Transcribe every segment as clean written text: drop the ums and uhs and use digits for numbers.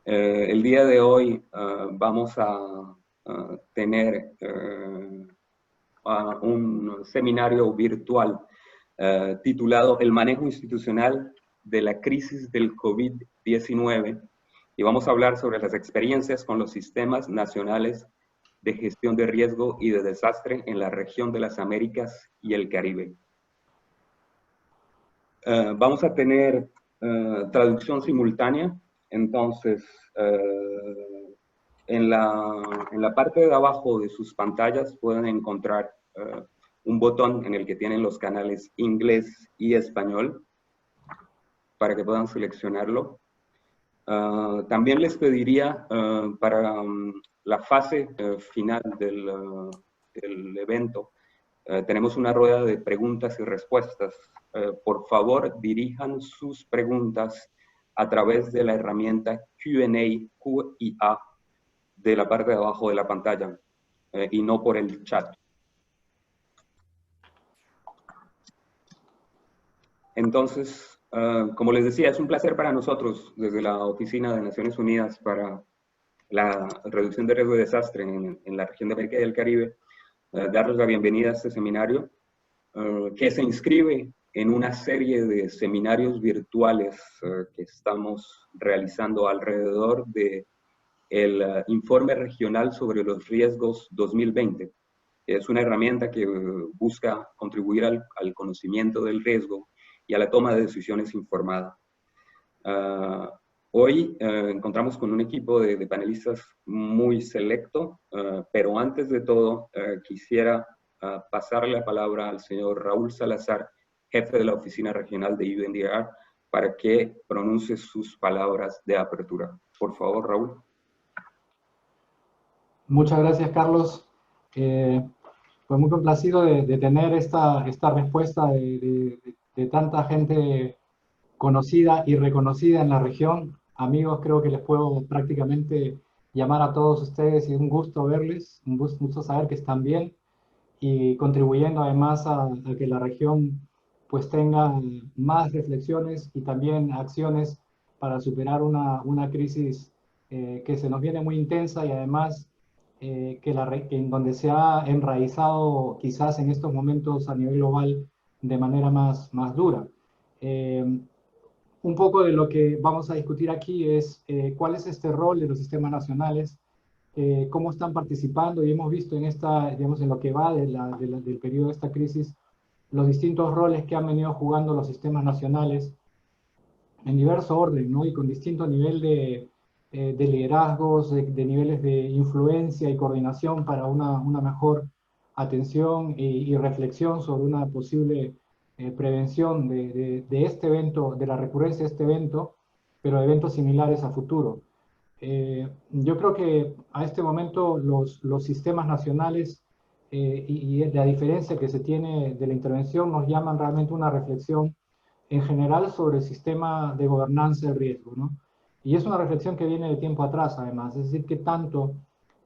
El día de hoy vamos a tener un seminario virtual titulado El manejo institucional de la crisis del COVID-19 y vamos a hablar sobre las experiencias con los sistemas nacionales de gestión de riesgo y de desastre en la región de las Américas y el Caribe. Vamos a tener traducción simultánea, entonces en la parte de abajo de sus pantallas pueden encontrar un botón en el que tienen los canales inglés y español para que puedan seleccionarlo. También les pediría para la fase final del evento, tenemos una rueda de preguntas y respuestas. Por favor, dirijan sus preguntas a través de la herramienta Q&A de la parte de abajo de la pantalla y no por el chat. Entonces, como les decía, es un placer para nosotros desde la Oficina de Naciones Unidas para la Reducción de Riesgo de Desastre en la región de América y el Caribe, darles la bienvenida a este seminario que se inscribe en una serie de seminarios virtuales que estamos realizando alrededor de el Informe Regional sobre los Riesgos 2020. Es una herramienta que busca contribuir al conocimiento del riesgo y a la toma de decisiones informada. Hoy encontramos con un equipo de panelistas muy selecto, pero antes de todo quisiera pasarle la palabra al señor Raúl Salazar, jefe de la Oficina Regional de UNDR, para que pronuncie sus palabras de apertura. Por favor, Raúl. Muchas gracias, Carlos. Pues muy complacido de tener esta respuesta de tanta gente conocida y reconocida en la región. Amigos, creo que les puedo prácticamente llamar a todos ustedes y un gusto verles, un gusto saber que están bien y contribuyendo además a que la región pues tenga más reflexiones y también acciones para superar una crisis que se nos viene muy intensa y además en donde se ha enraizado quizás en estos momentos a nivel global de manera más dura. Un poco de lo que vamos a discutir aquí es cuál es este rol de los sistemas nacionales, cómo están participando, y hemos visto en digamos, en lo que va del periodo de esta crisis, los distintos roles que han venido jugando los sistemas nacionales en diverso orden, ¿no? Y con distinto nivel de liderazgos, de niveles de influencia y coordinación para una mejor atención y reflexión sobre una posible prevención de este evento, de la recurrencia de este evento, pero de eventos similares a futuro. Yo creo que a este momento los sistemas nacionales y la diferencia que se tiene de la intervención nos llaman realmente una reflexión en general sobre el sistema de gobernanza del riesgo, ¿no? Y es una reflexión que viene de tiempo atrás, además, es decir, que tanto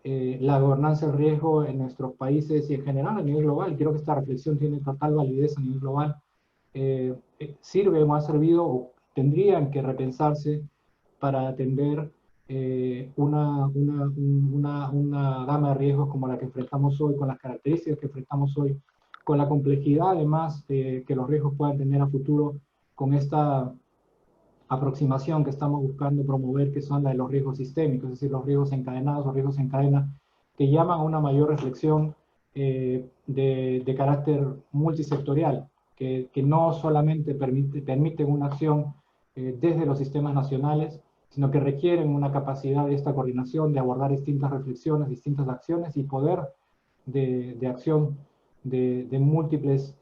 la gobernanza del riesgo en nuestros países y en general a nivel global, creo que esta reflexión tiene total validez a nivel global, sirve o ha servido o tendrían que repensarse para atender una gama de riesgos como la que enfrentamos hoy, con las características que enfrentamos hoy, con la complejidad además que los riesgos puedan tener a futuro, con esta aproximación que estamos buscando promover, que son la de los riesgos sistémicos, es decir, los riesgos encadenados o riesgos en cadena, que llaman a una mayor reflexión de carácter multisectorial, que no solamente permiten una acción desde los sistemas nacionales, sino que requieren una capacidad de esta coordinación, de abordar distintas reflexiones, distintas acciones y poder de acción de múltiples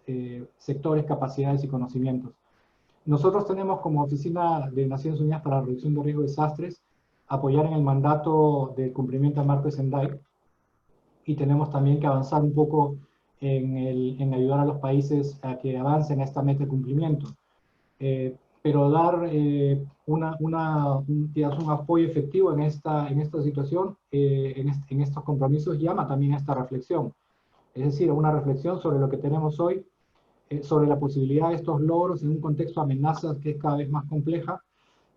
sectores, capacidades y conocimientos. Nosotros tenemos como Oficina de Naciones Unidas para la Reducción de Riesgo de Desastres apoyar en el mandato del cumplimiento del marco de Sendai, y tenemos también que avanzar un poco en ayudar a los países a que avancen a esta meta de cumplimiento. Pero dar un apoyo efectivo en esta situación, en estos compromisos, llama también a esta reflexión. Es decir, una reflexión sobre lo que tenemos hoy, sobre la posibilidad de estos logros en un contexto de amenazas que es cada vez más compleja,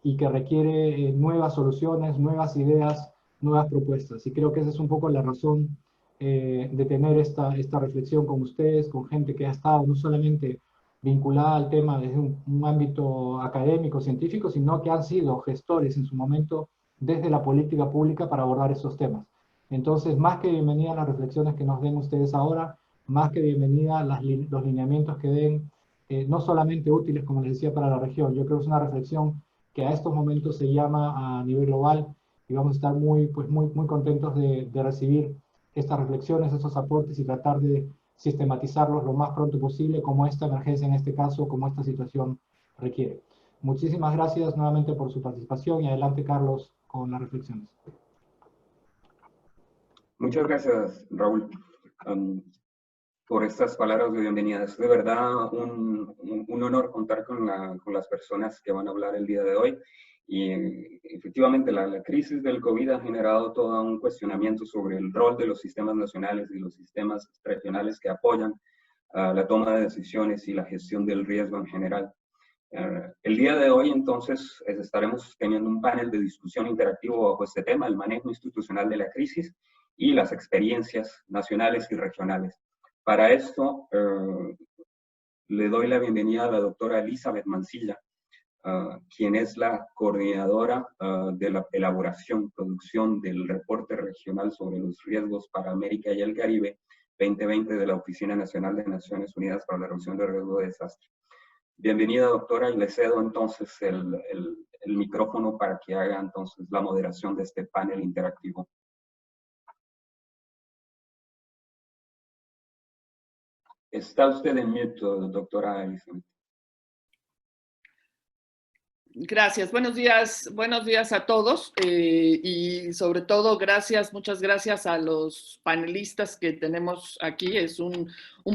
y que requiere nuevas soluciones, nuevas ideas, nuevas propuestas. Y creo que esa es un poco la razón de tener esta reflexión con ustedes, con gente que ha estado no solamente vinculada al tema desde un ámbito académico, científico, sino que han sido gestores en su momento desde la política pública para abordar esos temas. Entonces, más que bienvenida las reflexiones que nos den ustedes ahora, más que bienvenida los lineamientos que den, no solamente útiles, como les decía, para la región. Yo creo que es una reflexión que a estos momentos se llama a nivel global y vamos a estar muy contentos de recibir estas reflexiones, estos aportes y tratar de sistematizarlos lo más pronto posible, como esta emergencia en este caso, como esta situación requiere. Muchísimas gracias nuevamente por su participación y adelante, Carlos, con las reflexiones. Muchas gracias, Raúl, por estas palabras de bienvenida. Es de verdad un honor contar con las personas que van a hablar el día de hoy. Y efectivamente la crisis del COVID ha generado todo un cuestionamiento sobre el rol de los sistemas nacionales y los sistemas regionales que apoyan la toma de decisiones y la gestión del riesgo en general. El día de hoy, entonces, estaremos teniendo un panel de discusión interactivo bajo este tema, el manejo institucional de la crisis y las experiencias nacionales y regionales. Para esto, le doy la bienvenida a la doctora Elizabeth Mancilla, quien es la coordinadora de la elaboración, producción del reporte regional sobre los riesgos para América y el Caribe 2020 de la Oficina Nacional de Naciones Unidas para la Reducción de Riesgo de Desastre. Bienvenida, doctora, y le cedo entonces el micrófono para que haga entonces la moderación de este panel interactivo. Está usted en mute, doctora Elizabeth. Gracias, buenos días a todos y sobre todo muchas gracias a los panelistas que tenemos aquí. Es un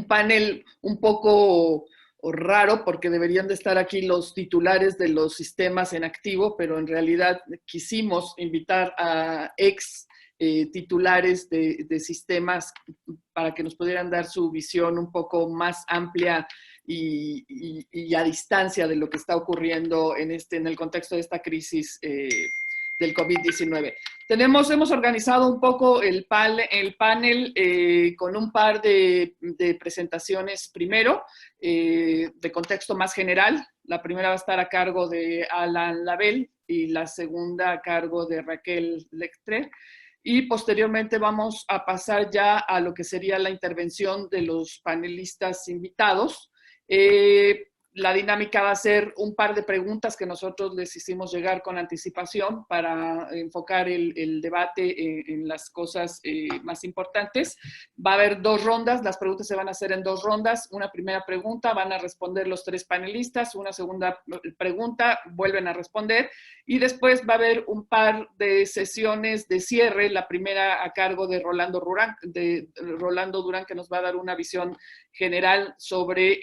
panel un poco raro porque deberían de estar aquí los titulares de los sistemas en activo, pero en realidad quisimos invitar a titulares de sistemas para que nos pudieran dar su visión un poco más amplia y a distancia de lo que está ocurriendo en el contexto de esta crisis del COVID-19. Hemos organizado un poco el panel con un par de presentaciones primero, de contexto más general. La primera va a estar a cargo de Alan Labelle y la segunda a cargo de Raquel Lectre. Y posteriormente vamos a pasar ya a lo que sería la intervención de los panelistas invitados. La dinámica va a ser un par de preguntas que nosotros les hicimos llegar con anticipación para enfocar el debate en las cosas más importantes. Va a haber 2 rondas, las preguntas se van a hacer en 2 rondas. Una primera pregunta, van a responder los 3 panelistas, una segunda pregunta, vuelven a responder, y después va a haber un par de sesiones de cierre, la primera a cargo de Rolando Durán, que nos va a dar una visión general sobre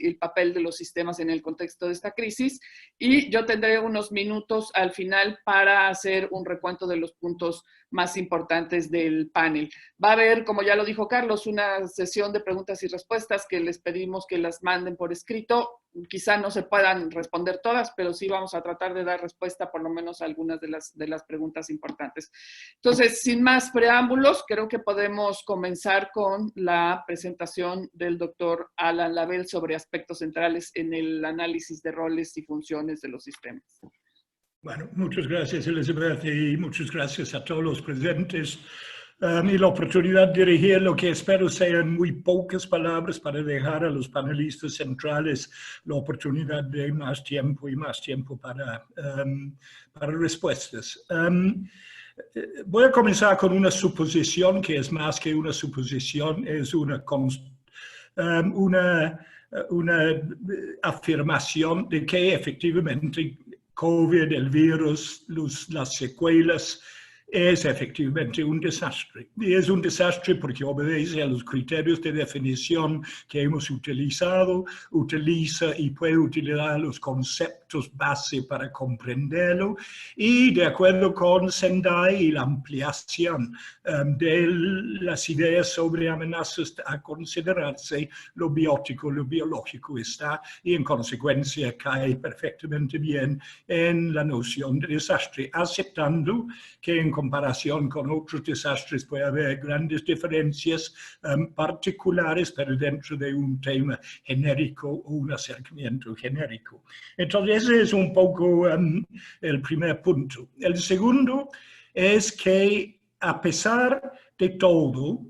el papel de los sistemas en el contexto de esta crisis, y yo tendré unos minutos al final para hacer un recuento de los puntos más importantes del panel. Va a haber, como ya lo dijo Carlos, una sesión de preguntas y respuestas que les pedimos que las manden por escrito. Quizá no se puedan responder todas, pero sí vamos a tratar de dar respuesta por lo menos a algunas de las preguntas importantes. Entonces, sin más preámbulos, creo que podemos comenzar con la presentación del doctor Alan Labelle sobre aspectos centrales en el análisis de roles y funciones de los sistemas. Bueno, muchas gracias, Elizabeth, y muchas gracias a todos los presentes. Y la oportunidad de dirigir lo que espero sean muy pocas palabras para dejar a los panelistas centrales la oportunidad de más tiempo para respuestas. Voy a comenzar con una suposición que es más que una suposición, es una afirmación de que efectivamente COVID, el virus, las secuelas, es efectivamente un desastre. Y es un desastre porque obedece a los criterios de definición que hemos utilizado, utiliza y puede utilizar los conceptos aspectos base para comprenderlo, y de acuerdo con Sendai y la ampliación de las ideas sobre amenazas a considerarse, lo biótico, lo biológico está, y en consecuencia cae perfectamente bien en la noción de desastre, aceptando que en comparación con otros desastres puede haber grandes diferencias particulares, pero dentro de un tema genérico o un acercamiento genérico. Entonces ese es un poco el primer punto. El segundo es que a pesar de todo,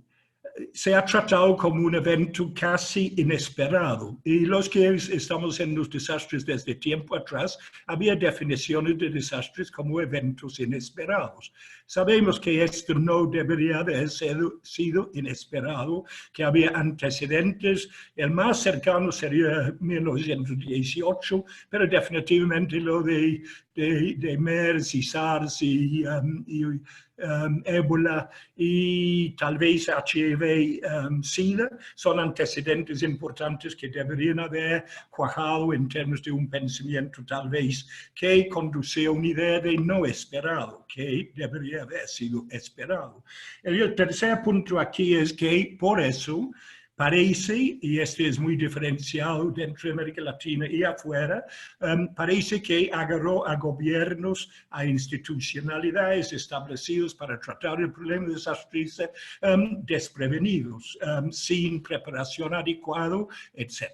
se ha tratado como un evento casi inesperado. Y los que estamos en los desastres desde tiempo atrás, había definiciones de desastres como eventos inesperados. Sabemos que esto no debería haber sido inesperado, que había antecedentes. El más cercano sería 1918, pero definitivamente lo de MERS y SARS y ébola y tal vez HIV-Sida son antecedentes importantes que deberían haber cuajado en términos de un pensamiento tal vez que conducía a una idea de no esperado, que debería haber sido esperado. El tercer punto aquí es que por eso parece, y este es muy diferenciado dentro de América Latina y afuera, parece que agarró a gobiernos, a institucionalidades establecidos para tratar el problema de desastres desprevenidos, sin preparación adecuada, etc.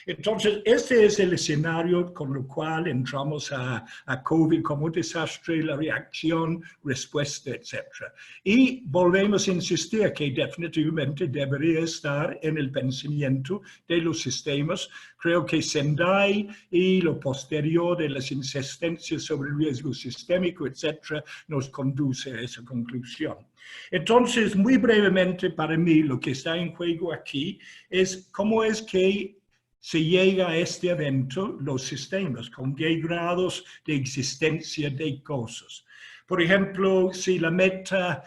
Entonces, este es el escenario con el cual entramos a COVID como desastre, la reacción, respuesta, etc. Y volvemos a insistir que definitivamente debería estar en el pensamiento de los sistemas. Creo que Sendai y lo posterior de las insistencias sobre el riesgo sistémico, etc., nos conduce a esa conclusión. Entonces, muy brevemente para mí, lo que está en juego aquí es cómo es que se llega a este evento, los sistemas, con qué grados de existencia de cosas. Por ejemplo, si la meta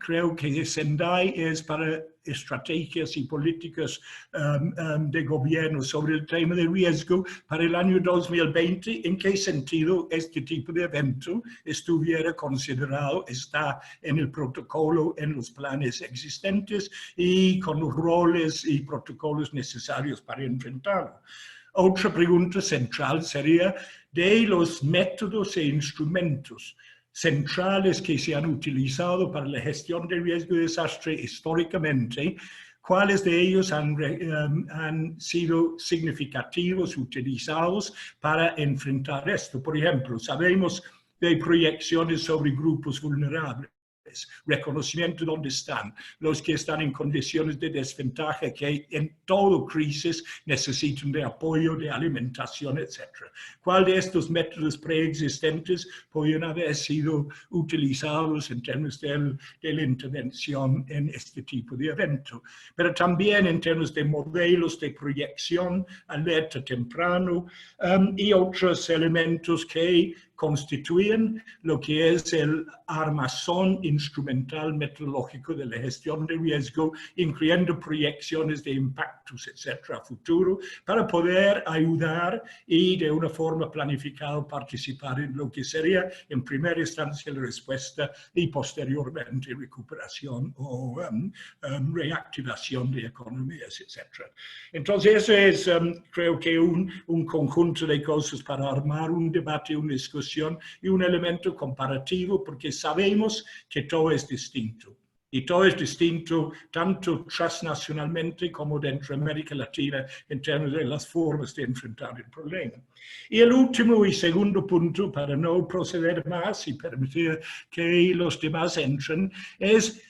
creo que Sendai es para estrategias y políticas de gobierno sobre el tema de riesgo para el año 2020, ¿en qué sentido este tipo de evento estuviera considerado, está en el protocolo, en los planes existentes y con los roles y protocolos necesarios para enfrentarlo? Otra pregunta central sería de los métodos e instrumentos centrales que se han utilizado para la gestión del riesgo de desastre históricamente, cuáles de ellos han sido significativos, utilizados para enfrentar esto. Por ejemplo, sabemos de proyecciones sobre grupos vulnerables, reconocimiento de dónde están, los que están en condiciones de desventaja, que en toda crisis necesitan de apoyo, de alimentación, etc. ¿Cuál de estos métodos preexistentes podrían haber sido utilizados en términos de la intervención en este tipo de evento? Pero también en términos de modelos de proyección, alerta temprano y otros elementos que constituyen lo que es el armazón instrumental metodológico de la gestión de riesgo, incluyendo proyecciones de impactos, etcétera, a futuro, para poder ayudar y de una forma planificada participar en lo que sería en primera instancia la respuesta y posteriormente recuperación o reactivación de economías, etcétera. Entonces, ese es, creo que un conjunto de cosas para armar un debate, una discusión y un elemento comparativo, porque sabemos que todo es distinto. Y todo es distinto tanto transnacionalmente como dentro de América Latina en términos de las formas de enfrentar el problema. Y el último y segundo punto, para no proceder más y permitir que los demás entren, es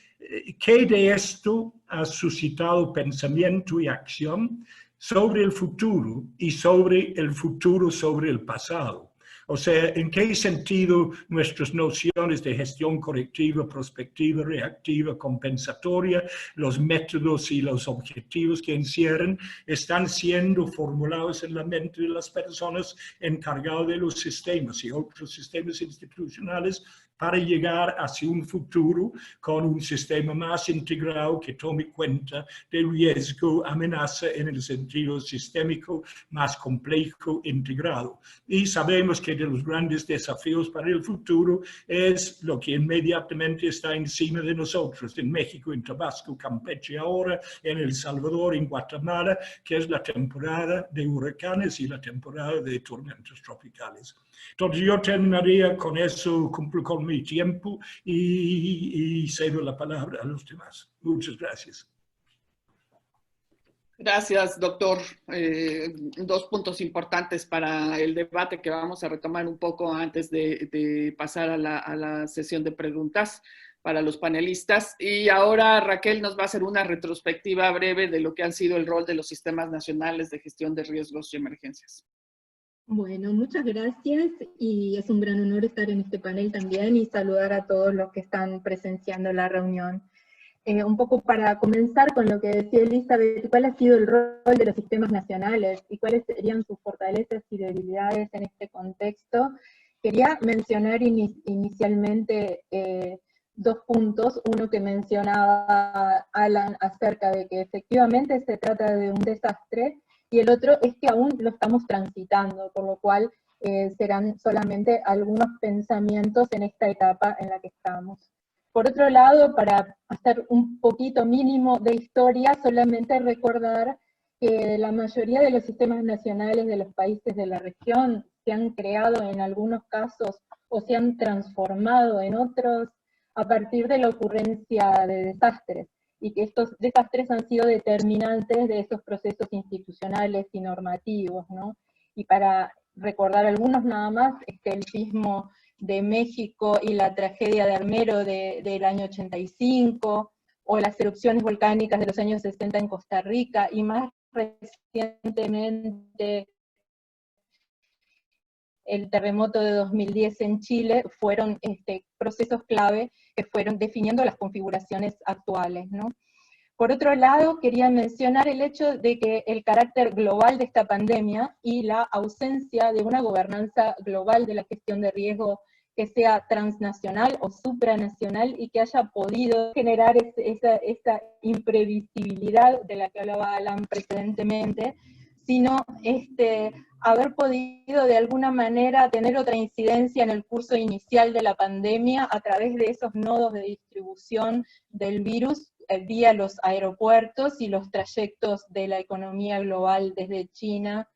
que de esto ha suscitado pensamiento y acción sobre el futuro y sobre el futuro sobre el pasado. O sea, ¿en qué sentido nuestras nociones de gestión correctiva, prospectiva, reactiva, compensatoria, los métodos y los objetivos que encierran, están siendo formulados en la mente de las personas encargadas de los sistemas y otros sistemas institucionales para llegar hacia un futuro con un sistema más integrado que tome cuenta del riesgo, amenaza en el sentido sistémico, más complejo, integrado? Y sabemos que de los grandes desafíos para el futuro es lo que inmediatamente está encima de nosotros, en México, en Tabasco, Campeche ahora, en El Salvador, en Guatemala, que es la temporada de huracanes y la temporada de tormentas tropicales. Entonces yo terminaría con eso, cumplo con mi tiempo y cedo la palabra a los demás. Muchas gracias. Gracias, doctor. Dos puntos importantes para el debate que vamos a retomar un poco antes de pasar a la sesión de preguntas para los panelistas. Y ahora Raquel nos va a hacer una retrospectiva breve de lo que han sido el rol de los sistemas nacionales de gestión de riesgos y emergencias. Bueno, muchas gracias y es un gran honor estar en este panel también y saludar a todos los que están presenciando la reunión. Un poco para comenzar con lo que decía Elizabeth, ¿cuál ha sido el rol de los sistemas nacionales y cuáles serían sus fortalezas y debilidades en este contexto? Quería mencionar inicialmente dos puntos, uno que mencionaba Alan acerca de que efectivamente se trata de un desastre, y el otro es que aún lo estamos transitando, por lo cual serán solamente algunos pensamientos en esta etapa en la que estamos. Por otro lado, para hacer un poquito mínimo de historia, solamente recordar que la mayoría de los sistemas nacionales de los países de la región se han creado en algunos casos o se han transformado en otros a partir de la ocurrencia de desastres, y que estos desastres han sido determinantes de esos procesos institucionales y normativos, ¿no? Y para recordar algunos nada más, el sismo de México y la tragedia de Armero del año 85, o las erupciones volcánicas de los años 60 en Costa Rica, y más recientemente el terremoto de 2010 en Chile, fueron procesos clave que fueron definiendo las configuraciones actuales, ¿no? Por otro lado, quería mencionar el hecho de que el carácter global de esta pandemia y la ausencia de una gobernanza global de la gestión de riesgo que sea transnacional o supranacional y que haya podido generar esa imprevisibilidad de la que hablaba Alan precedentemente, sino haber podido de alguna manera tener otra incidencia en el curso inicial de la pandemia a través de esos nodos de distribución del virus vía los aeropuertos y los trayectos de la economía global desde China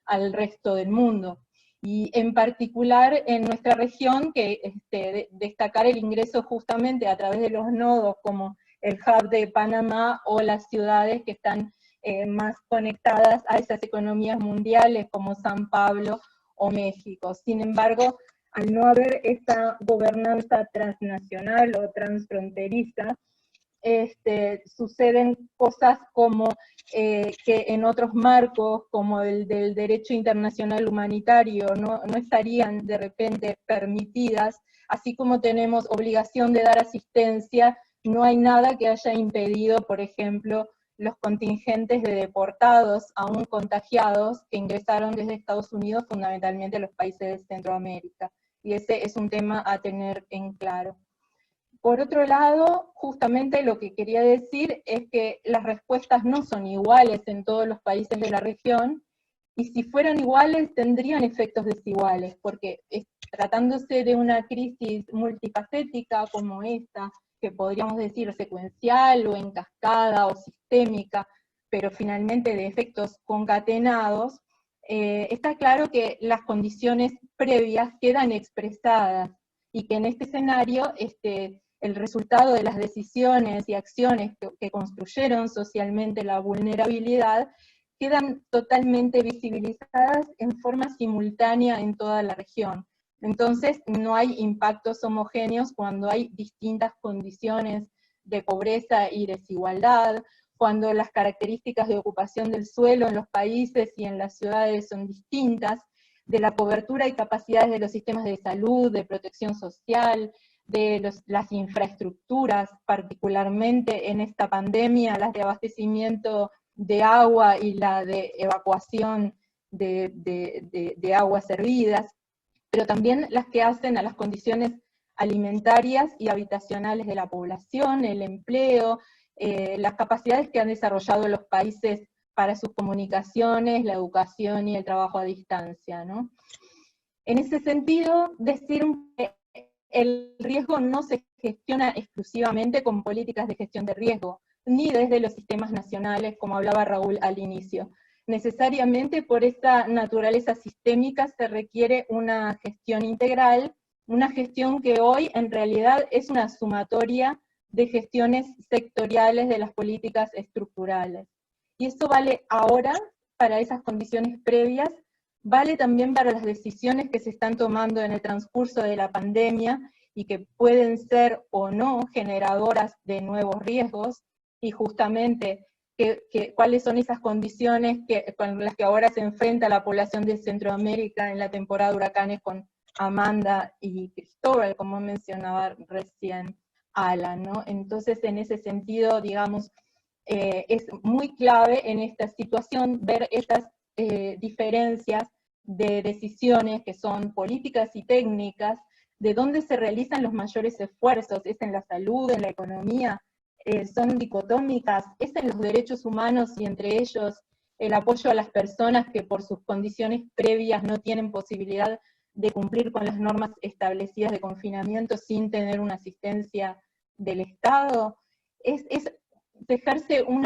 al resto del mundo. Y en particular en nuestra región, que destacar el ingreso justamente a través de los nodos como el hub de Panamá o las ciudades que están más conectadas a esas economías mundiales como San Pablo o México. Sin embargo, al no haber esta gobernanza transnacional o transfronteriza, suceden cosas como que en otros marcos, como el del derecho internacional humanitario, no estarían de repente permitidas, así como tenemos obligación de dar asistencia, no hay nada que haya impedido, por ejemplo, los contingentes de deportados aún contagiados que ingresaron desde Estados Unidos, fundamentalmente a los países de Centroamérica. Y ese es un tema a tener en claro. Por otro lado, justamente lo que quería decir es que las respuestas no son iguales en todos los países de la región, y si fueran iguales tendrían efectos desiguales, porque tratándose de una crisis multifacética como esta, que podríamos decir secuencial o en cascada o sistémica, pero finalmente de efectos concatenados, está claro que las condiciones previas quedan expresadas, y que en este escenario el resultado de las decisiones y acciones que construyeron socialmente la vulnerabilidad quedan totalmente visibilizadas en forma simultánea en toda la región. Entonces no hay impactos homogéneos cuando hay distintas condiciones de pobreza y desigualdad, cuando las características de ocupación del suelo en los países y en las ciudades son distintas, de la cobertura y capacidades de los sistemas de salud, de protección social, de las infraestructuras, particularmente en esta pandemia, las de abastecimiento de agua y la de evacuación de aguas servidas, pero también las que hacen a las condiciones alimentarias y habitacionales de la población, el empleo, las capacidades que han desarrollado los países para sus comunicaciones, la educación y el trabajo a distancia, ¿no? En ese sentido, decir que el riesgo no se gestiona exclusivamente con políticas de gestión de riesgo, ni desde los sistemas nacionales, como hablaba Raúl al inicio. Necesariamente por esta naturaleza sistémica se requiere una gestión integral, una gestión que hoy en realidad es una sumatoria de gestiones sectoriales de las políticas estructurales. Y eso vale ahora para esas condiciones previas, vale también para las decisiones que se están tomando en el transcurso de la pandemia y que pueden ser o no generadoras de nuevos riesgos, y justamente cuáles son esas condiciones con las que ahora se enfrenta la población de Centroamérica en la temporada de huracanes con Amanda y Cristóbal, como mencionaba recién Alan, ¿no? Entonces, en ese sentido, digamos, es muy clave en esta situación ver estas diferencias de decisiones que son políticas y técnicas, de dónde se realizan los mayores esfuerzos, es en la salud, en la economía, son dicotómicas, es en los derechos humanos y entre ellos el apoyo a las personas que por sus condiciones previas no tienen posibilidad de cumplir con las normas establecidas de confinamiento sin tener una asistencia del Estado, es se ejerce un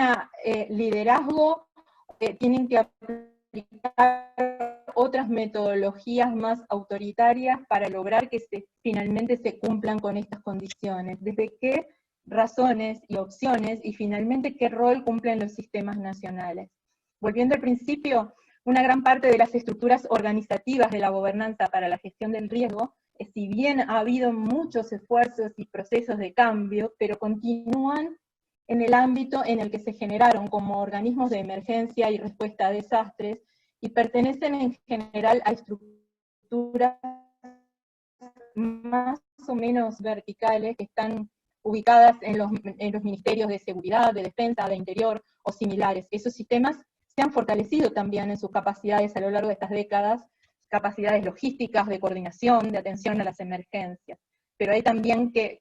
liderazgo, tienen que aplicar otras metodologías más autoritarias para lograr que finalmente se cumplan con estas condiciones. ¿Desde qué razones y opciones, y finalmente qué rol cumplen los sistemas nacionales? Volviendo al principio, una gran parte de las estructuras organizativas de la gobernanza para la gestión del riesgo, si bien ha habido muchos esfuerzos y procesos de cambio, pero continúan en el ámbito en el que se generaron como organismos de emergencia y respuesta a desastres, y pertenecen en general a estructuras más o menos verticales que están ubicadas en los ministerios de seguridad, de defensa, de interior o similares. Esos sistemas se han fortalecido también en sus capacidades a lo largo de estas décadas, capacidades logísticas, de coordinación, de atención a las emergencias. Pero hay también que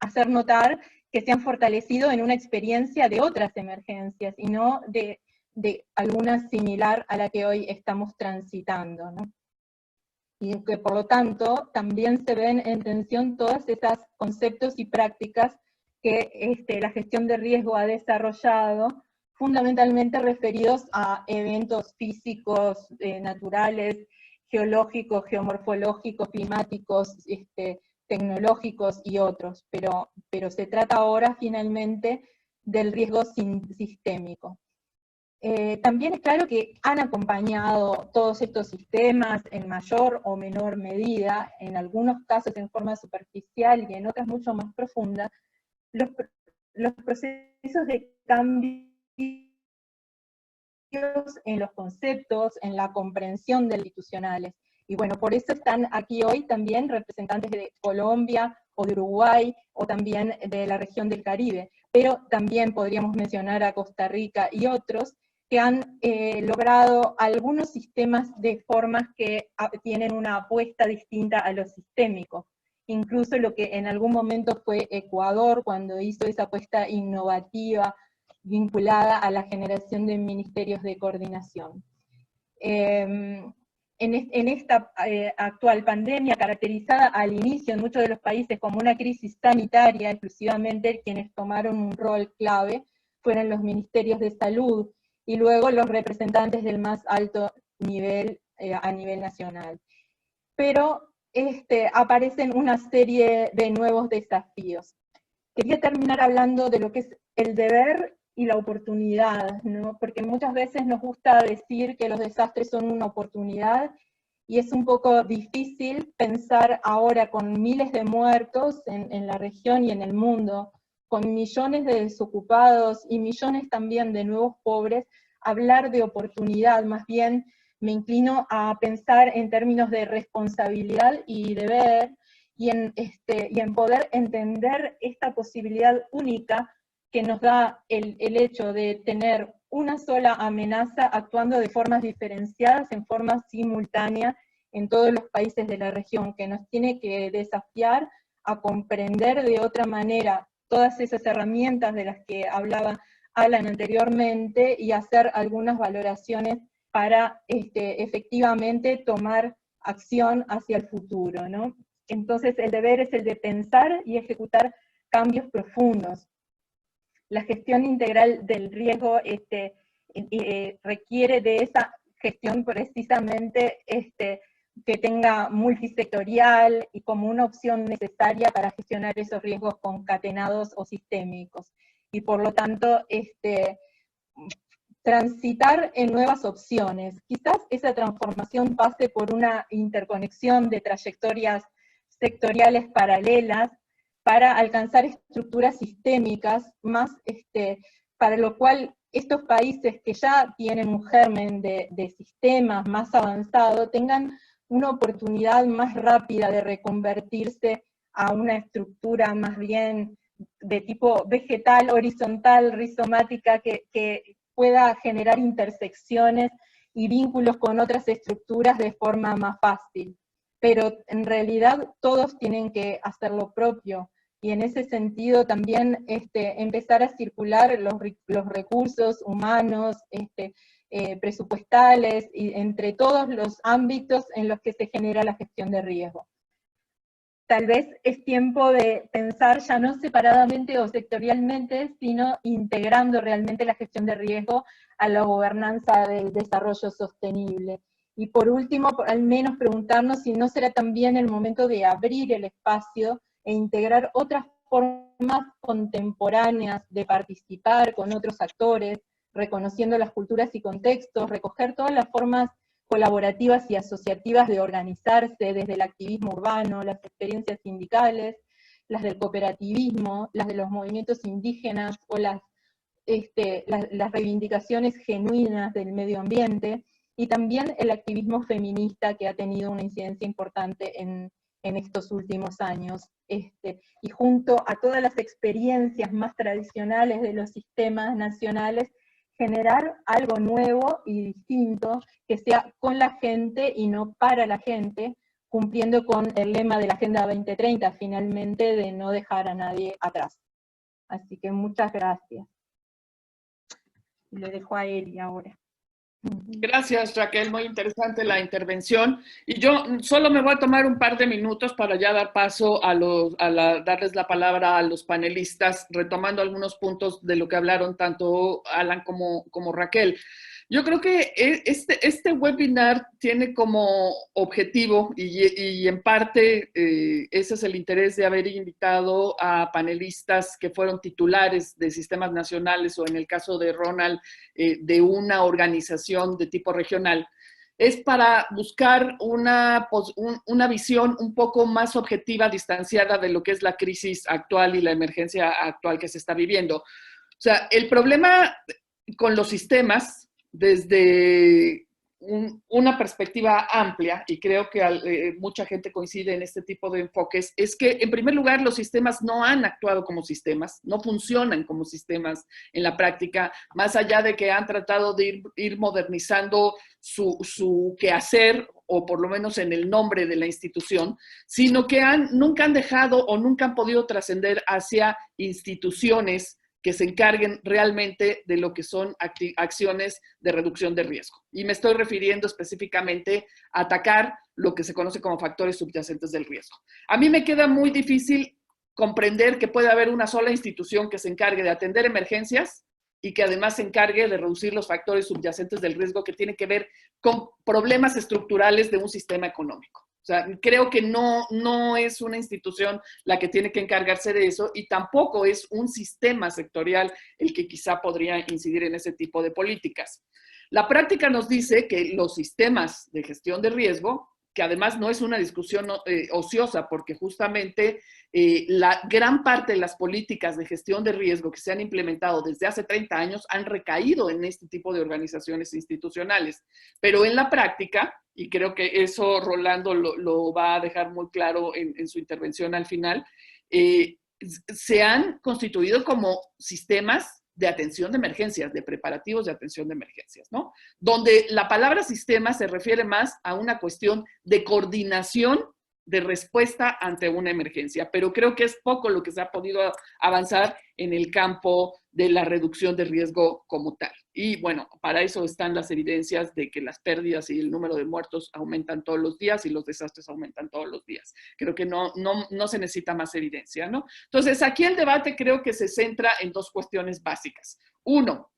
hacer notar que se han fortalecido en una experiencia de otras emergencias, y no de alguna similar a la que hoy estamos transitando, ¿no? Y que por lo tanto también se ven en tensión todos esos conceptos y prácticas que la gestión de riesgo ha desarrollado, fundamentalmente referidos a eventos físicos, naturales, geológicos, geomorfológicos, climáticos, tecnológicos y otros, pero se trata ahora finalmente del riesgo sistémico. También es claro que han acompañado todos estos sistemas en mayor o menor medida, en algunos casos en forma superficial y en otras mucho más profunda, los procesos de cambio en los conceptos, en la comprensión de institucionales. Y bueno, por eso están aquí hoy también representantes de Colombia o de Uruguay o también de la región del Caribe, pero también podríamos mencionar a Costa Rica y otros que han logrado algunos sistemas de formas que tienen una apuesta distinta a lo sistémico. Incluso lo que en algún momento fue Ecuador, cuando hizo esa apuesta innovativa vinculada a la generación de ministerios de coordinación. En esta actual pandemia, caracterizada al inicio en muchos de los países como una crisis sanitaria, exclusivamente quienes tomaron un rol clave fueron los ministerios de salud, y luego los representantes del más alto nivel a nivel nacional. Pero aparecen una serie de nuevos desafíos. Quería terminar hablando de lo que es el deber y la oportunidad, ¿no? Porque muchas veces nos gusta decir que los desastres son una oportunidad, y es un poco difícil pensar ahora con miles de muertos en la región y en el mundo, con millones de desocupados y millones también de nuevos pobres, hablar de oportunidad. Más bien me inclino a pensar en términos de responsabilidad y deber, y en poder entender esta posibilidad única que nos da el hecho de tener una sola amenaza actuando de formas diferenciadas, en forma simultánea, en todos los países de la región, que nos tiene que desafiar a comprender de otra manera todas esas herramientas de las que hablaba Alan anteriormente, y hacer algunas valoraciones para efectivamente tomar acción hacia el futuro, ¿no? Entonces el deber es el de pensar y ejecutar cambios profundos. La gestión integral del riesgo requiere de esa gestión precisamente que tenga multisectorial y como una opción necesaria para gestionar esos riesgos concatenados o sistémicos. Y por lo tanto, transitar en nuevas opciones. Quizás esa transformación pase por una interconexión de trayectorias sectoriales paralelas para alcanzar estructuras sistémicas más, para lo cual estos países que ya tienen un germen de sistemas más avanzado tengan una oportunidad más rápida de reconvertirse a una estructura más bien de tipo vegetal, horizontal, rizomática, que pueda generar intersecciones y vínculos con otras estructuras de forma más fácil. Pero en realidad todos tienen que hacer lo propio, y en ese sentido también empezar a circular los recursos humanos, presupuestales, y entre todos los ámbitos en los que se genera la gestión de riesgo. Tal vez es tiempo de pensar ya no separadamente o sectorialmente, sino integrando realmente la gestión de riesgo a la gobernanza del desarrollo sostenible. Y por último, al menos preguntarnos si no será también el momento de abrir el espacio e integrar otras formas contemporáneas de participar con otros actores, reconociendo las culturas y contextos, recoger todas las formas colaborativas y asociativas de organizarse, desde el activismo urbano, las experiencias sindicales, las del cooperativismo, las de los movimientos indígenas, o las reivindicaciones genuinas del medio ambiente, y también el activismo feminista, que ha tenido una incidencia importante en estos últimos años, y junto a todas las experiencias más tradicionales de los sistemas nacionales, generar algo nuevo y distinto, que sea con la gente y no para la gente, cumpliendo con el lema de la Agenda 2030, finalmente, de no dejar a nadie atrás. Así que muchas gracias. Le dejo a Eli ahora. Gracias, Raquel, muy interesante la intervención. Y yo solo me voy a tomar un par de minutos para ya dar paso a darles la palabra a los panelistas, retomando algunos puntos de lo que hablaron tanto Alan como Raquel. Yo creo que este webinar tiene como objetivo, y en parte ese es el interés de haber invitado a panelistas que fueron titulares de sistemas nacionales, o en el caso de Ronald, de una organización de tipo regional, es para buscar una visión un poco más objetiva, distanciada de lo que es la crisis actual y la emergencia actual que se está viviendo. O sea, el problema con los sistemas, desde una perspectiva amplia, y creo que mucha gente coincide en este tipo de enfoques, es que en primer lugar los sistemas no han actuado como sistemas, no funcionan como sistemas en la práctica, más allá de que han tratado de ir modernizando su quehacer, o por lo menos en el nombre de la institución, sino que nunca han dejado o nunca han podido trascender hacia instituciones que se encarguen realmente de lo que son acciones de reducción de riesgo. Y me estoy refiriendo específicamente a atacar lo que se conoce como factores subyacentes del riesgo. A mí me queda muy difícil comprender que puede haber una sola institución que se encargue de atender emergencias y que además se encargue de reducir los factores subyacentes del riesgo que tienen que ver con problemas estructurales de un sistema económico. O sea, creo que no es una institución la que tiene que encargarse de eso, y tampoco es un sistema sectorial el que quizá podría incidir en ese tipo de políticas. La práctica nos dice que los sistemas de gestión de riesgo que además no es una discusión ociosa, porque justamente la gran parte de las políticas de gestión de riesgo que se han implementado desde hace 30 años han recaído en este tipo de organizaciones institucionales. Pero en la práctica, y creo que eso Rolando lo va a dejar muy claro en su intervención al final, se han constituido como sistemas de atención de emergencias, de preparativos de atención de emergencias, ¿no? Donde la palabra sistema se refiere más a una cuestión de coordinación de respuesta ante una emergencia, pero creo que es poco lo que se ha podido avanzar en el campo de la reducción de riesgo como tal. Y bueno, para eso están las evidencias de que las pérdidas y el número de muertos aumentan todos los días y los desastres aumentan todos los días. Creo que no se necesita más evidencia, ¿no? Entonces, aquí el debate creo que se centra en dos cuestiones básicas. Uno,